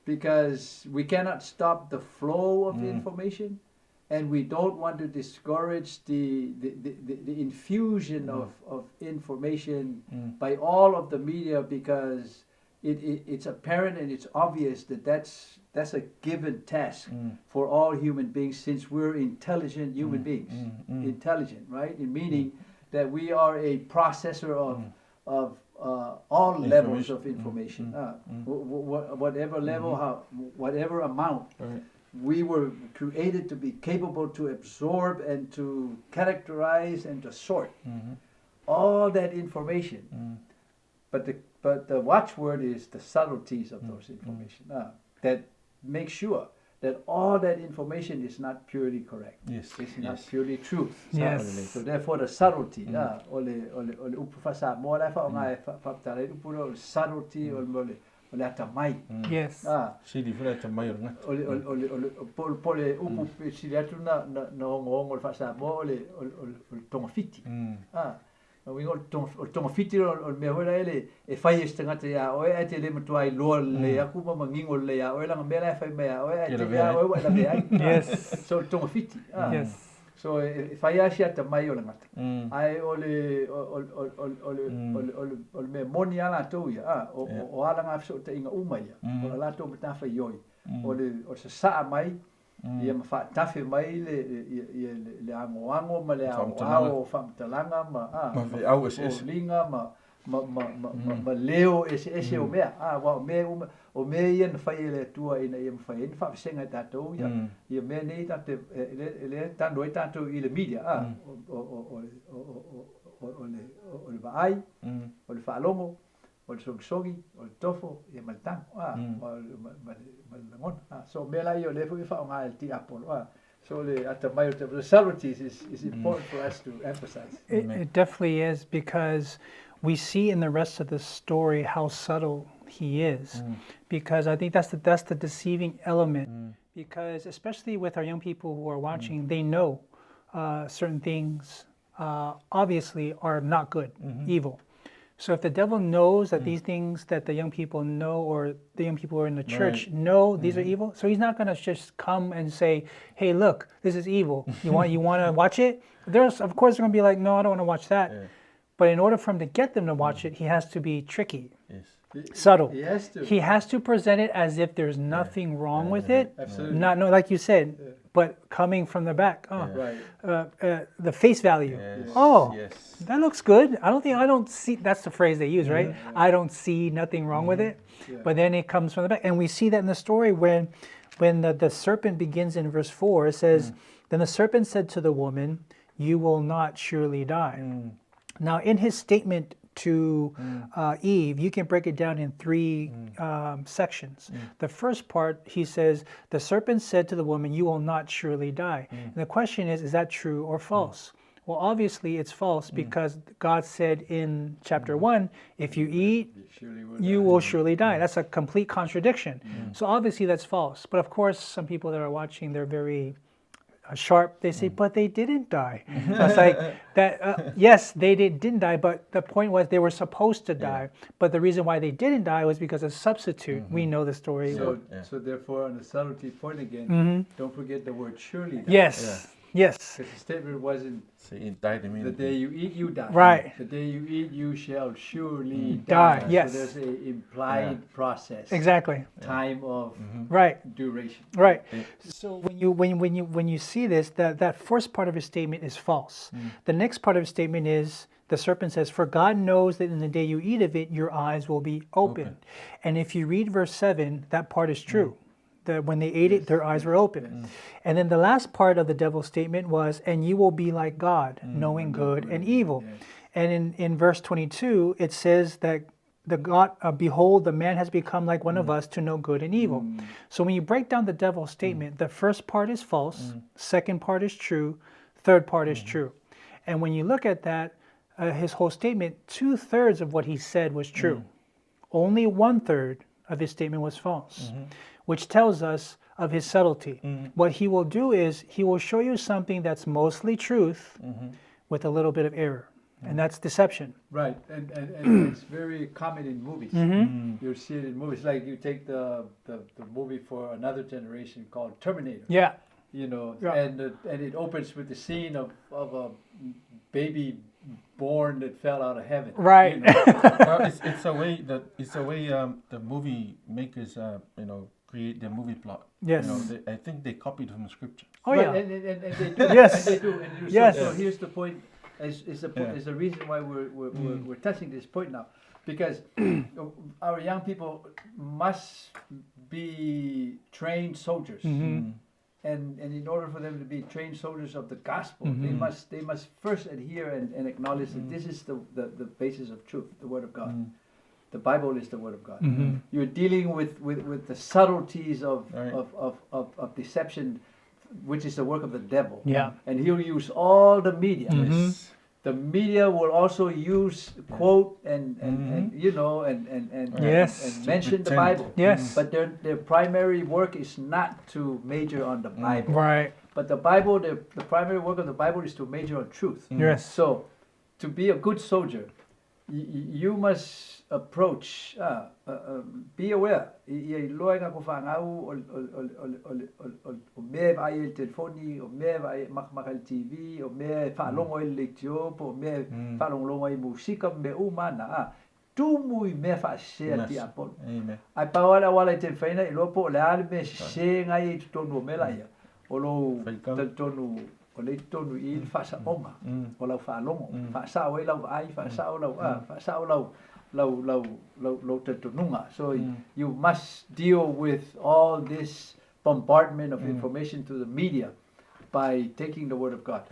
because we cannot stop the flow of information, and we don't want to discourage the infusion of information by all of the media, because it's apparent and it's obvious that that's a given task for all human beings, since we're intelligent human beings. Intelligent, right? In meaning that we are a processor of all levels of information. Whatever level, whatever amount. We were created to be capable to absorb and to characterize and to sort all that information. But the watchword is the subtleties of those information that make sure that all that information is not purely correct. It's not purely truth. So therefore the subtlety, ole upufasa mo la fa nga fa tale upuro subtlety ole atamai. Si di fura atamai ornga. Ole upu si atu na ngong fa sa mo ole tongafiti. We got tongafiti o me hola ele e fai estangata ya o e te le matuai lo le aku ma mangingo le ya o la ngela fai me ya o e te ya o la me so tongafiti. So if I ask you to mai o ngata ai ole me moni ala to ya o ala nga so te inga uma ya o la to mata fa yoi o se sa mai ia ma whaatafe mai le ango ma le ao whamtalanga Ma ve au ese. linga ma leo ese o mea wa o mea ia na whai le tua ina ia mwhai ina whaafisenga tātou ia mea nei tate le tando e tātou i le media o le vaai o le whaalongo o le sogisogi o le tofo ia ma le tango ma le langona so mea lai o le fu i whaonga le ti apolo so the subtleties is important for us to emphasize. It definitely is, because we see in the rest of the story how subtle he is. Because I think that's the deceiving element. Because especially with our young people who are watching, they know certain things obviously are not good, evil. So if the devil knows that these things that the young people know, or the young people who are in the church know these are evil, so he's not going to just come and say, hey, look, this is evil. You want to watch it? There's, of course, they're going to be like, no, I don't want to watch that. But in order for him to get them to watch it, he has to be tricky, subtle. He has to present it as if there's nothing wrong with it. Absolutely. Not like you said, but coming from the back. The face value. That looks good. I don't see, that's the phrase they use, right? I don't see nothing wrong with it. But then it comes from the back. And we see that in the story when the serpent begins in verse 4, it says, then the serpent said to the woman, you will not surely die. Now in his statement to Eve, you can break it down in three sections. The first part, he says, the serpent said to the woman, you will not surely die. And the question is that true or false? Well, obviously it's false, because God said in chapter 1, if you eat, you will surely die. That's a complete contradiction. So obviously that's false. But of course, some people that are watching, they're very sharp. They say, but they didn't die. So it's like that. Yes, they didn't die, but the point was they were supposed to die. But the reason why they didn't die was because a substitute. We know the story. So therefore, on the subtlety point again, don't forget the word surely. Yes. Yes. Because the statement wasn't the day you eat, you die. Right. The day you eat, you shall surely die. Yes. So there's an implied process. Exactly. Time of duration. Right. So when you see this, that first part of his statement is false. The next part of his statement is, the serpent says, for God knows that in the day you eat of it, your eyes will be opened. And if you read verse 7, that part is true. That when they ate it, their eyes were open. And then the last part of the devil's statement was, and you will be like God, knowing good and evil. And in verse 22, it says that behold, the man has become like one of us to know good and evil. So when you break down the devil's statement, the first part is false, second part is true, third part is true. And when you look at that, his whole statement, 2/3 of what he said was true. Only 1/3 of his statement was false. Which tells us of his subtlety. What he will do is he will show you something that's mostly truth with a little bit of error. And that's deception. Right, and it's very common in movies. You'll see it in movies. Like you take the movie for another generation called Terminator. Yeah. You know, and it opens with the scene of a baby born that fell out of heaven. Right. You know? Well, it's a way the movie makers create their movie plot. Yes. I think they copied from the scripture. Oh yeah. And they do. Yes. And they do. Yes. So here's the point. Is the reason why we're touching this point now, because our young people must be trained soldiers. And in order for them to be trained soldiers of the gospel, they must first adhere and acknowledge that this is the basis of truth, the Word of God. The Bible is the Word of God. You're dealing with the subtleties of deception, which is the work of the devil. Yeah. And he'll use all the media. The media will also use quote and mention the Bible. Yes. But their primary work is not to major on the Bible. Right. But the Bible, the primary work of the Bible is to major on truth. Yes. So, to be a good soldier, you must approach, be aware. Loa nga ko whangau o mea vai el telefoni, o mea vai makmakal TV, o mea whaalongo i lektio, o mea whaalongo i musika, me umana. Tumui mea whaasea ti apolo. Ai pawala wala i te whaina i lopo le ale me se ngai i tutonu o mela ia. o lo Whaikau. tonu o le tonu I whaasaonga o lau whaalongo whaasao e lau ai whaasao lau whaasao lau tatununga. So you must deal with all this bombardment of information to the media by taking the Word of God.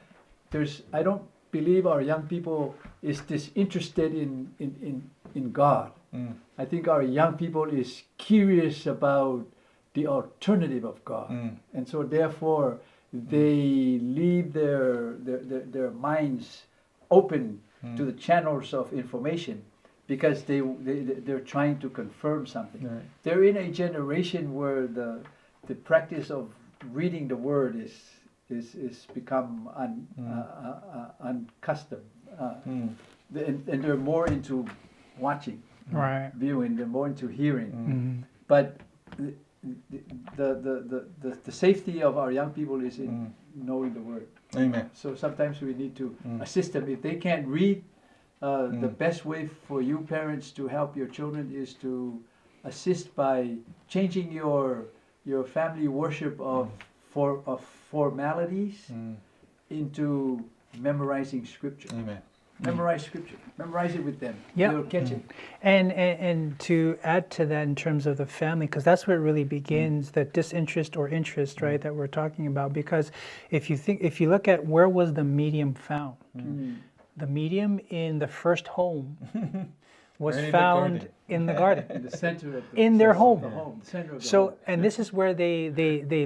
I don't believe our young people is disinterested in God. I think our young people is curious about the alternative of God, and so therefore they leave their minds open to the channels of information because they're trying to confirm something. Right. They're in a generation where the practice of reading the Word is become unaccustomed, and they're more into watching, Right. viewing. They're more into hearing. Mhm. But the safety of our young people is in knowing the Word. Amen. So sometimes we need to assist them if they can't read. The best way for you parents to help your children is to assist by changing your family worship of formalities into memorizing Scripture. Amen. Memorize Scripture. Memorize it with them. Yep. They'll catch it. And to add to that in terms of the family, because that's where it really begins, that disinterest or interest, right, that we're talking about. Because if you look at where was the medium found, the medium in the first home was Right in the found garden. in the garden. In the center of In their home. The home. The center of the So, home. and this is where they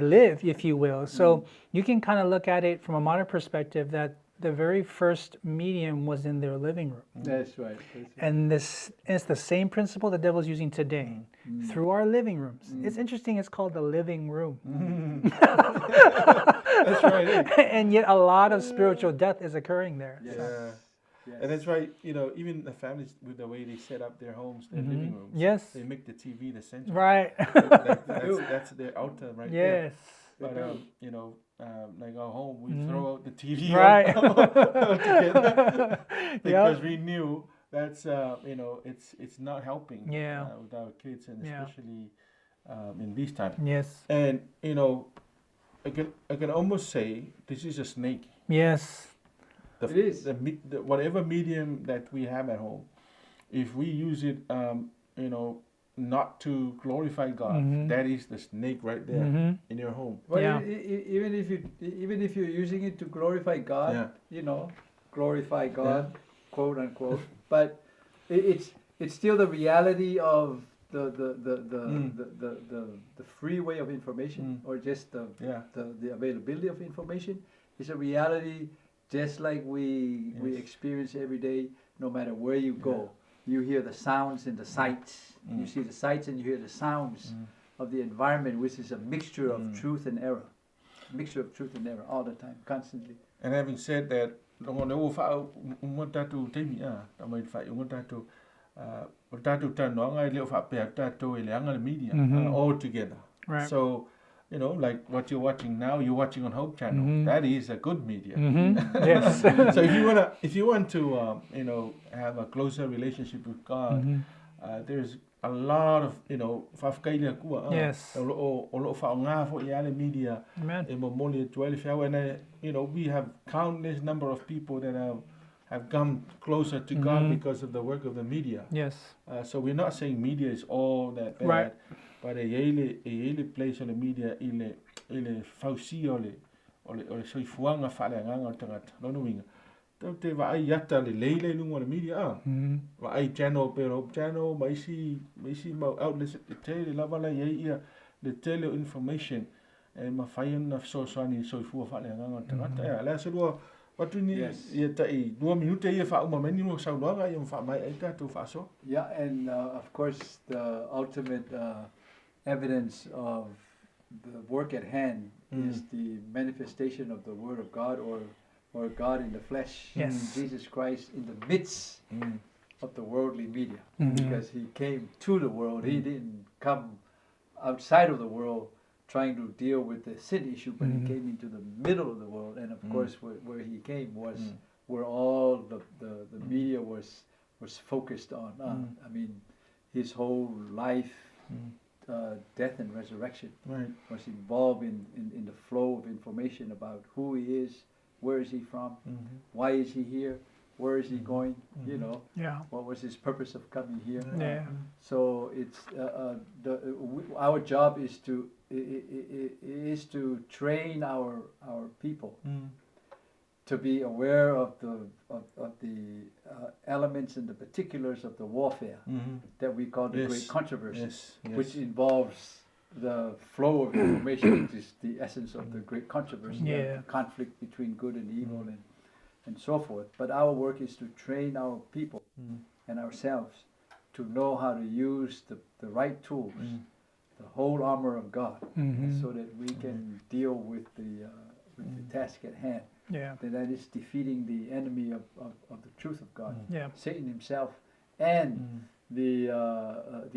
live, if you will. So you can kind of look at it from a modern perspective that the very first medium was in their living room. That's right. That's right. And it's the same principle the devil's using today through our living rooms. It's interesting, it's called the living room. That's right. And yet a lot of spiritual death is occurring there. Yes. Yeah. Yes. And that's right, even the families, with the way they set up their homes, their living rooms. Yes. They make the TV the center. Right. That's their altar right there. Yes. But, like our home, we throw out the TV Right. altogether because we knew that's, it's not helping Yeah. with our kids, and Yeah. especially in these times. Yes. And, I can almost say this is a snake. Yes. The, It is. the whatever medium that we have at home, if we use it, not to glorify God, that is the snake right there in your home. Well, Yeah. even if you're using it to glorify God, glorify God, quote unquote, but it's still the reality of the free way of information, or just the availability of information. It's a reality just like we experience every day, no matter where you go. You hear the sounds and the sights. You see the sights and you hear the sounds of the environment, which is a mixture of truth and error. Mixture of truth and error all the time, constantly. And having said that, all together. Right. So, like what you're watching now, you're watching on Hope Channel. That is a good media. Yes. So if you want to have a closer relationship with God, there's a lot of Yes. media. Amen. And we have countless number of people that have come closer to God because of the work of the media. Yes. So we're not saying media is all that bad, Right. but a yele place on the media ile fausi ole soifuanga whaleanganga o tangata. Nono winga. Tau te wa ai yata le leile nunga le media wa ai channel pero channel maisi mau outlets te te lava la ia le tele information e ma whaian na soani soifua whaleanganga o tangata. Lea se lua watu ni ia tai 2 minute ia wha uma meni mo saunoanga ia wha mai ai tātou whaso. Yeah, and of course the ultimate evidence of the work at hand is the manifestation of the Word of God, or God in the flesh, Yes. Jesus Christ in the midst of the worldly media, because He came to the world. He didn't come outside of the world trying to deal with the sin issue, but He came into the middle of the world, and of course where He came was where all the media was focused on. I mean, His whole life, death and resurrection. Right. Was involved in the flow of information about who he is, where is he from, why is he here, where is he going, you know, Yeah. what was his purpose of coming here. Yeah. So it's our job is to train our people to be aware of the elements and the particulars of the warfare that we call the great controversy, which involves the flow of information, which is the essence of the great controversy, the conflict between good and evil and so forth. But our work is to train our people and ourselves to know how to use the right tools, the whole armor of God, so that we can deal with the task at hand. Yeah. That is defeating the enemy of the truth of God, Yeah. Satan himself, and the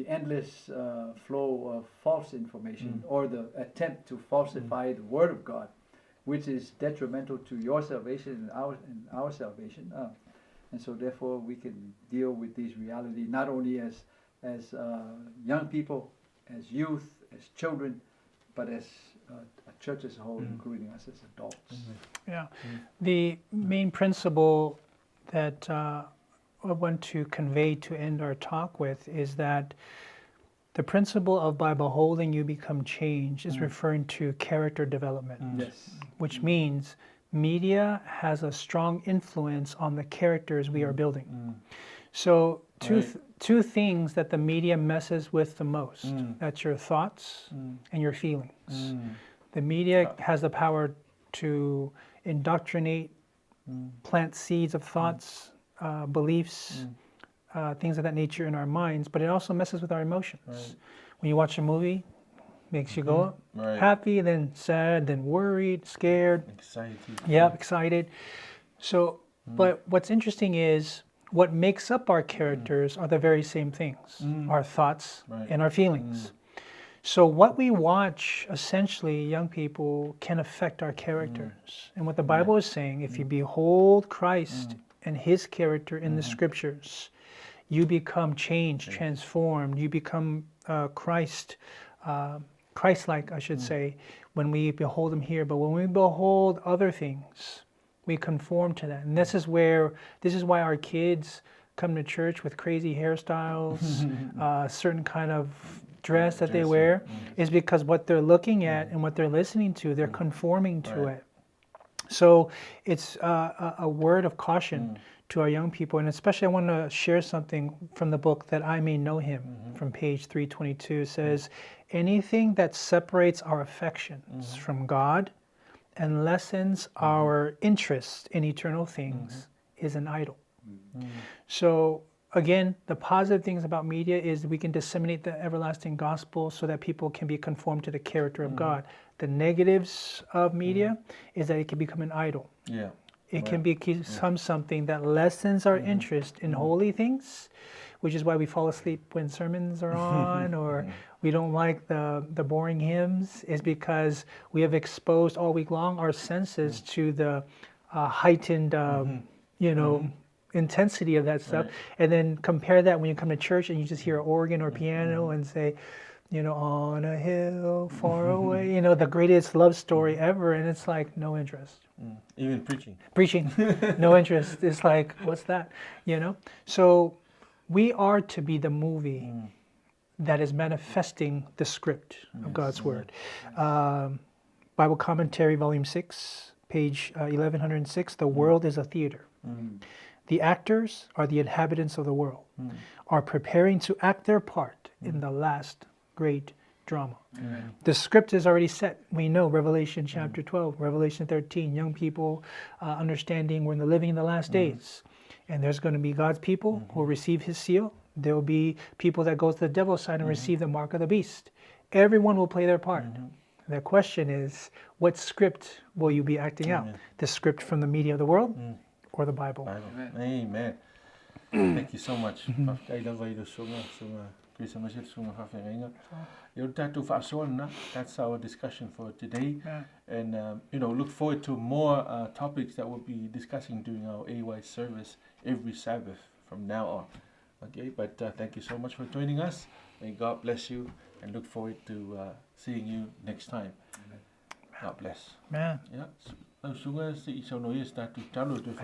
endless flow of false information or the attempt to falsify the Word of God, which is detrimental to your salvation and our salvation. And so therefore we can deal with these realities not only as young people, as youth, as children, but as a church as a whole, including us as adults. Yeah. The main principle that I want to convey to end our talk with is that the principle of by beholding you become changed is referring to character development. Yes. Which means media has a strong influence on the characters we are building. So two things that the media messes with the most, that's your thoughts and your feelings. The media has the power to indoctrinate, plant seeds of thoughts, beliefs, things of that nature in our minds, but it also messes with our emotions. When you watch a movie, makes you go happy, then sad, then worried, scared. Excited. Yeah, excited. So, but what's interesting is what makes up our characters are the very same things, our thoughts and our feelings. So what we watch, essentially, young people, can affect our characters. And what the Bible is saying, if you behold Christ and his character in the scriptures, you become changed, transformed, you become Christ-like, I should say, when we behold him here. But when we behold other things, we conform to that. And this is why our kids come to church with crazy hairstyles, certain kind of dress that they wear, is because what they're looking at and what they're listening to, they're conforming to it. So it's a word of caution to our young people. And especially I want to share something from the book That I May Know Him, from page 322. It says, anything that separates our affections from God and lessens our interest in eternal things is an idol. So again, the positive things about media is we can disseminate the everlasting gospel so that people can be conformed to the character of God. The negatives of media is that it can become an idol. Yeah. It can become something that lessens our interest in holy things, which is why we fall asleep when sermons are on, or we don't like the boring hymns, is because we have exposed all week long our senses to the heightened, intensity of that stuff. And then compare that when you come to church and you just hear an organ or piano and say, on a hill far away, the greatest love story ever, and it's like, no interest. Even preaching. Preaching, no interest. It's like, what's that? So we are to be the movie that is manifesting the script of God's Word. Bible Commentary, Volume 6, page 1106, the world is a theater. The actors are the inhabitants of the world, are preparing to act their part in the last great drama. The script is already set. We know Revelation chapter 12, Revelation 13, young people understanding we're living in the last days. And there's going to be God's people who will receive his seal. There will be people that go to the devil's side and receive the mark of the beast. Everyone will play their part. The question is, what script will you be acting out? The script from the media of the world or the Bible? Amen. Thank you so much. That's our discussion for today. And look forward to more topics that we'll be discussing during our AY service every Sabbath from now on. Okay, but thank you so much for joining us. May God bless you and look forward to seeing you next time. God bless. Man. Yeah. Let's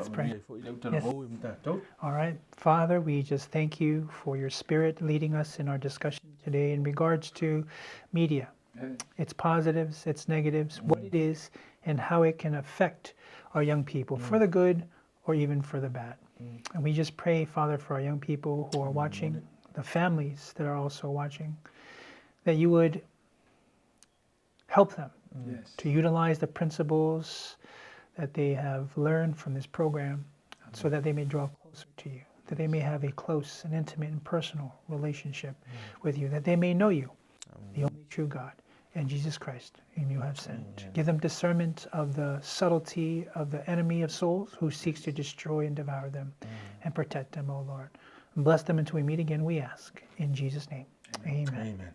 pray. Yes. All right. Father, we just thank you for your Spirit leading us in our discussion today in regards to media, its positives, its negatives, what it is, and how it can affect our young people for the good or even for the bad. And we just pray, Father, for our young people who are watching, the families that are also watching, that you would help them to utilize the principles that they have learned from this program so that they may draw closer to you, that they may have a close and intimate and personal relationship with you, that they may know you, the only true God, and Jesus Christ, whom you have sent. Give them discernment of the subtlety of the enemy of souls who seeks to destroy and devour them, and protect them, O Lord. And bless them until we meet again, we ask. In Jesus' name, amen. Amen.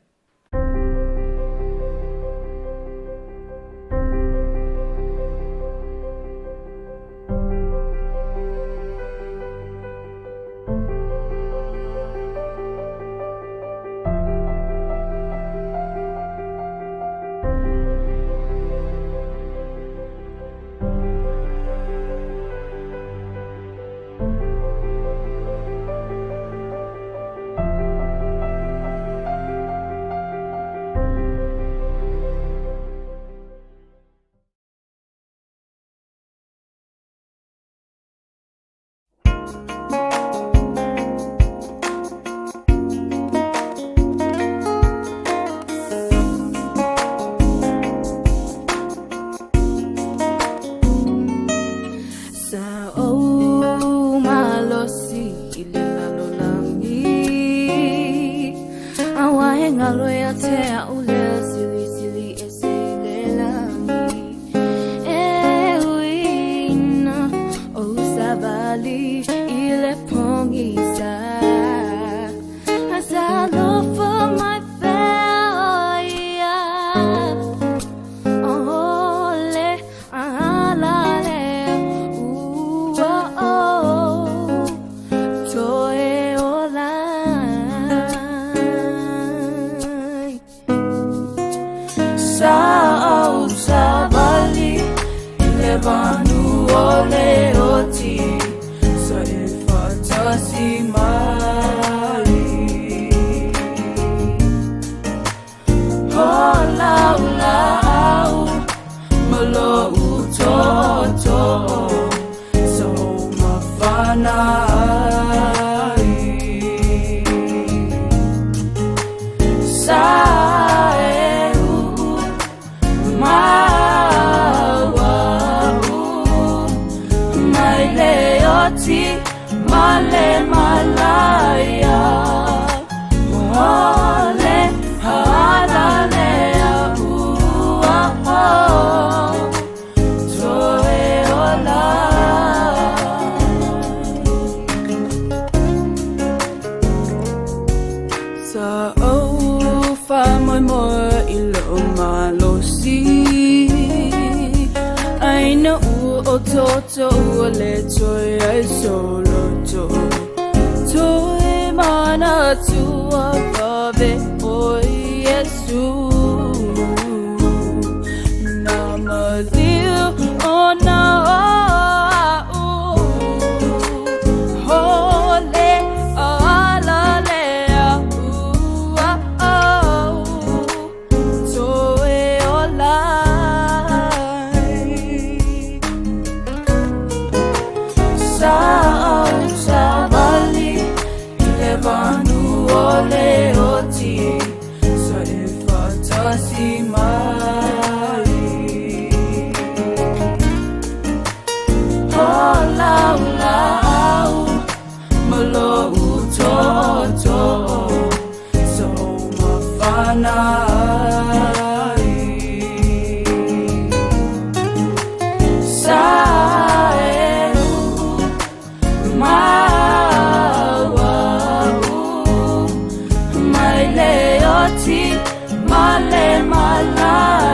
Male malaya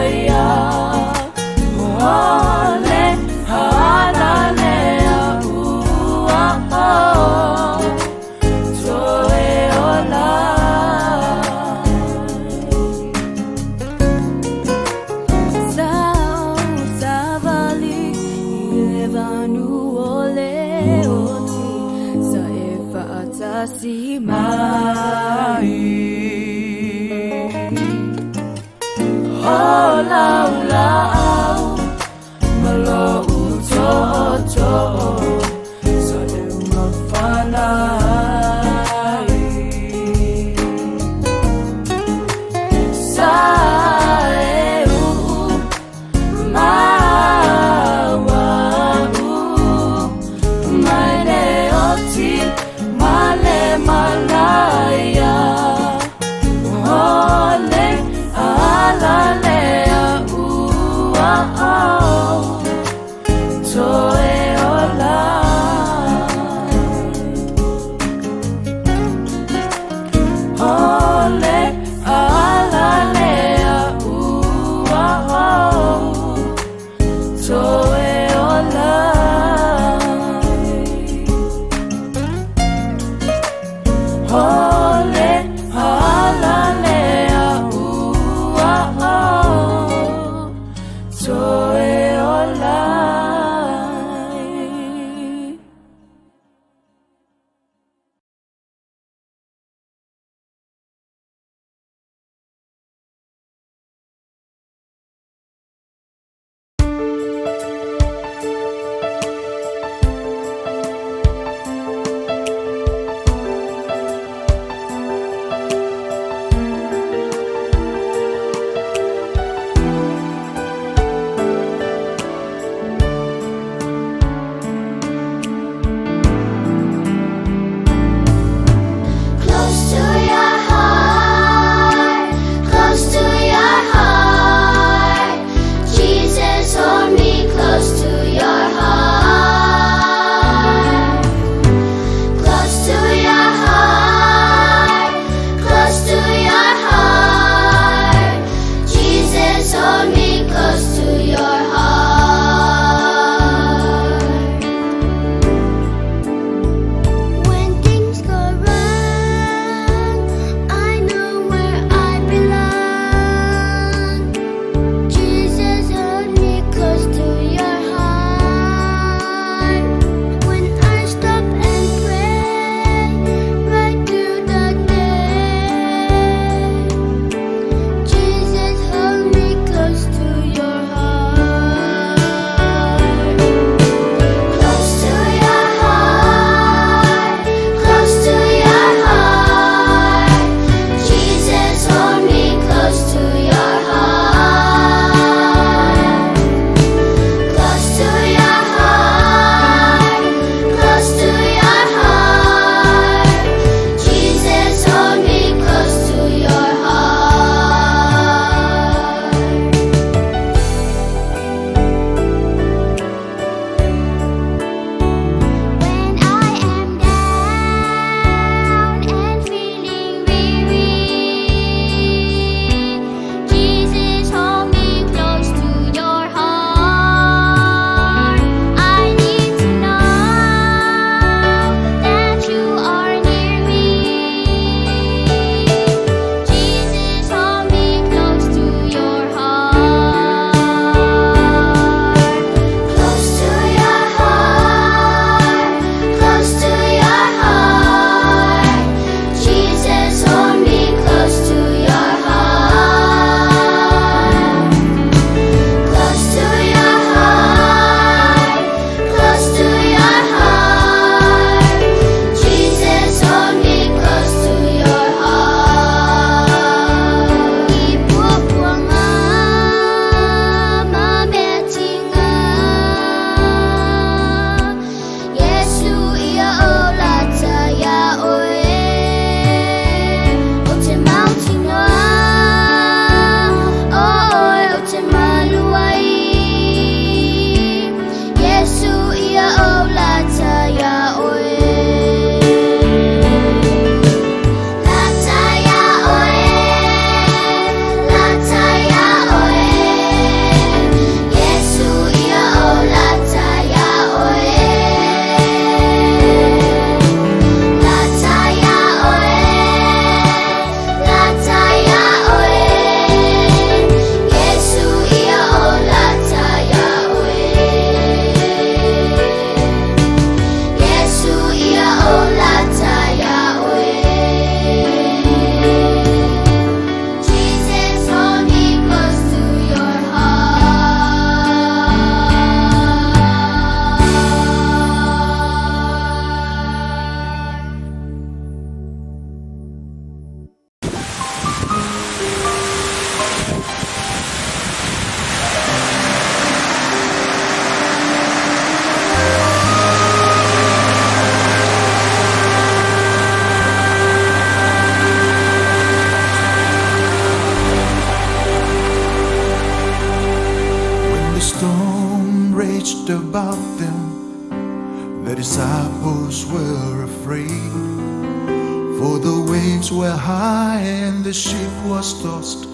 si mai oh lau lau malo uto to so le mafanai sai u mawa u mai le oti male malaya ole ala le u preached about them, the disciples were afraid. For the waves were high and the ship was tossed,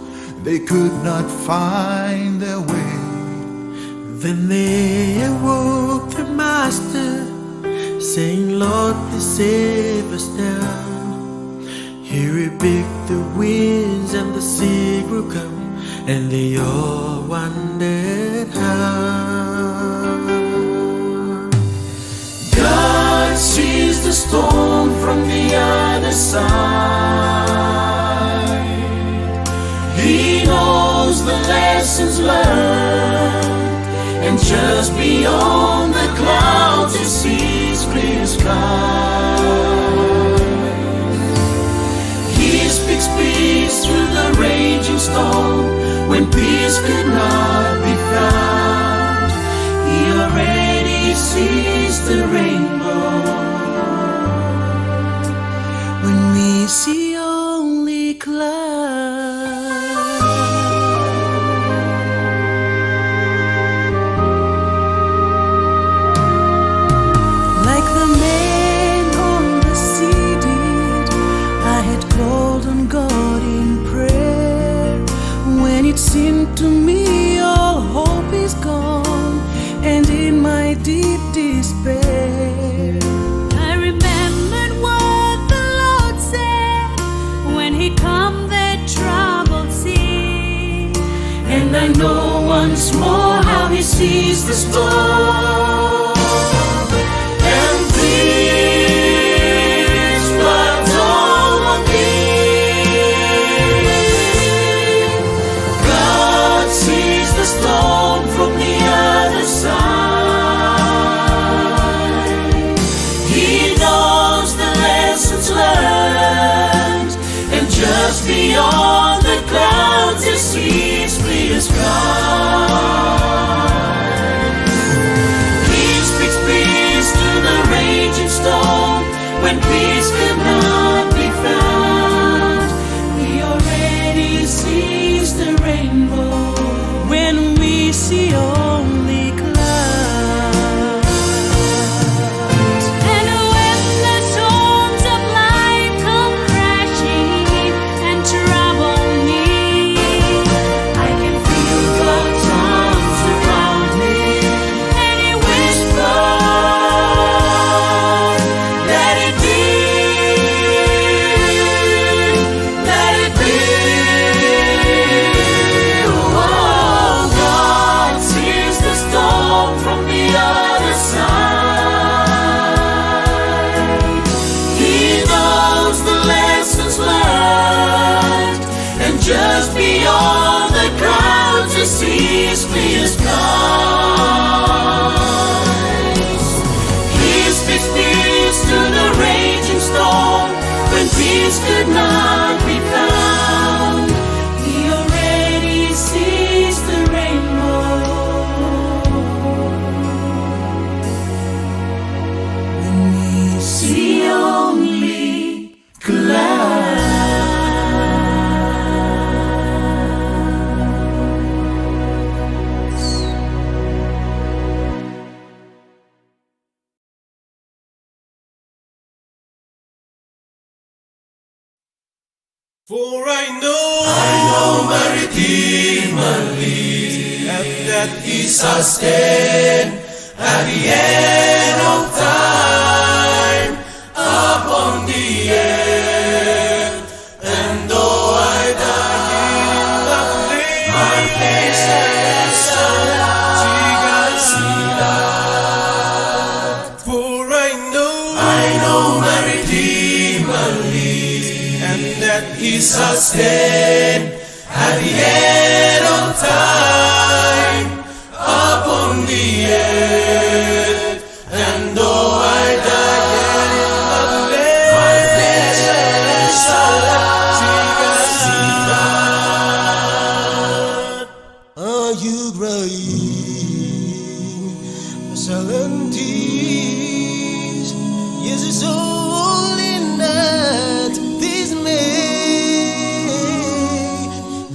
they could not find their way. Then they awoke the master, saying, Lord, please save us now. He rebuked the winds and the sea grew calm, and they all wondered how. God sees the storm from the other side. He knows the lessons learned, and just beyond the clouds He sees clear skies. He speaks peace through the raging storm when peace could not be found. He already sees the rainbow. When we see only clouds, like the man on the sea did, I had called on God in prayer. When it seemed to me all hope is gone, and in my deep despair, I remembered what the Lord said when He calmed the troubled sea. And I know once more how He sees the storm. And peace floods over me. God sees the storm from the other side. He knows the lessons learned, and just beyond the clouds He sees clear skies. He speaks peace to the raging storm when peace could not be found. He already sees the rainbow. when we see only clouds. And when the storms of life come crashing and trouble me, I can feel God's arms around me, and He whispers, let it be, let it be. Oh, God sees the storm from the other side. He knows the lessons learned, and just beyond the clouds He sees clear skies. He speaks peace to the raging storm when peace could not be found. He already sees the rainbow. When we See only clouds. For I know my Redeemer lives, and that He sustains at the end of time upon the earth. And though I die in the flame, my face shall see that. For I know my Redeemer lives, and that He sustains at the end of time upon the earth. And though I die yet in the flame, my flesh shall see that. Are you crying for silent tears? Yes, it's all in that this may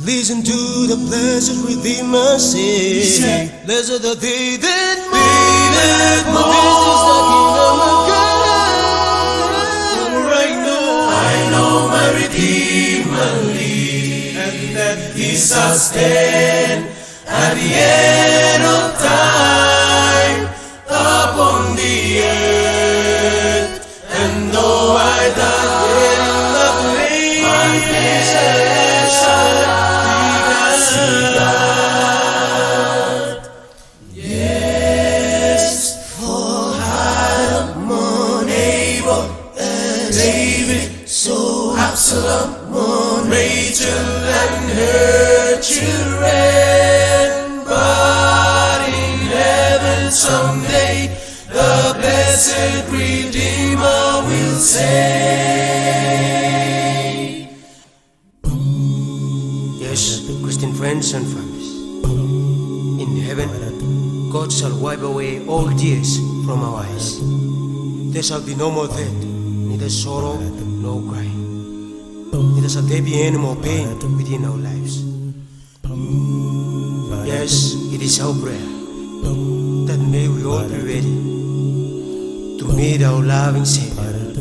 listen to the blessed Redeemer say, blessed are they that mourn, for this is the kingdom of God. Right now, I know my Redeemer lives, and that He shall stand at the end of time upon the earth. And though I die in the grave, my flesh shall see God. Yes, for I'm more able than David, so Absalom, more Rachel and her children. But in heaven someday, the blessed Redeemer will say. Yes, Christian friends and families, in heaven, God shall wipe away all tears from our eyes. There shall be no more death, neither sorrow nor crying. Neither shall there be any more pain within our lives. Yes, it is our prayer that may we all be ready to meet our loving Savior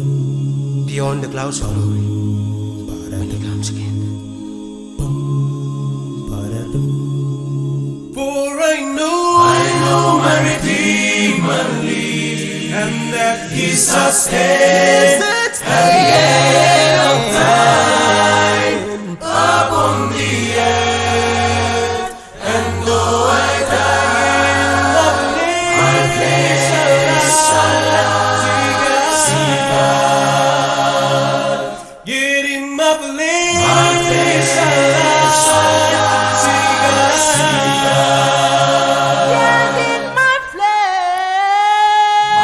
beyond the clouds of glory when He comes again. For I know my Redeemer lives, and that He shall stand at the end of time upon the earth. And though I die in the grave, my flesh shall see God. Yet in my flesh, my flesh shall see God. Yet in my flesh,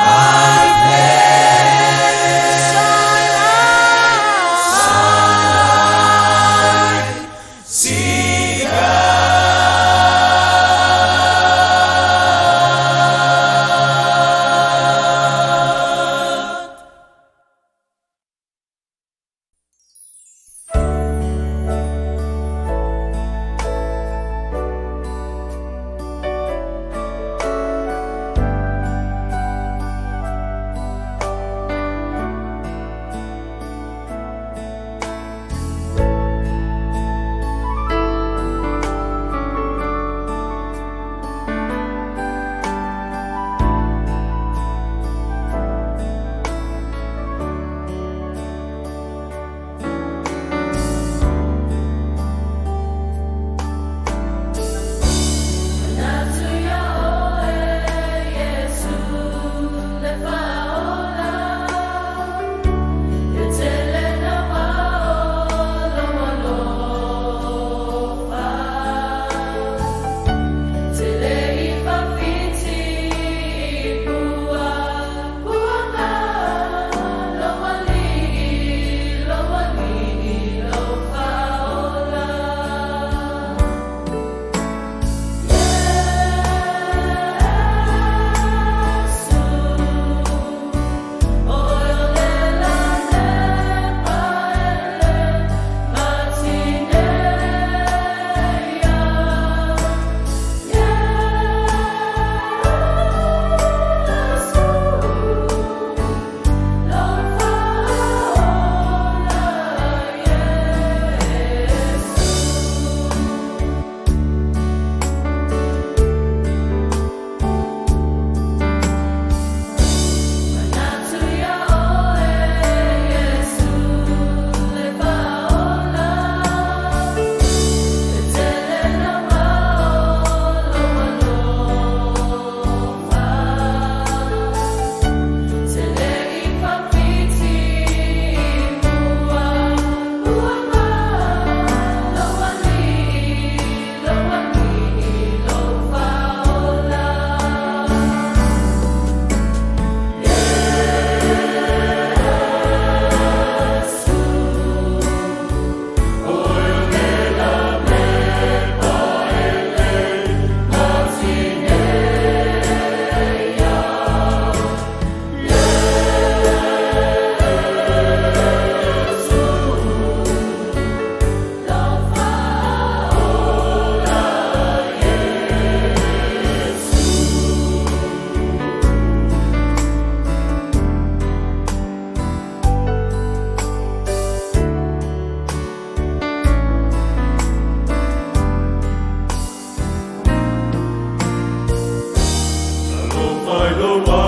My flesh shall I the one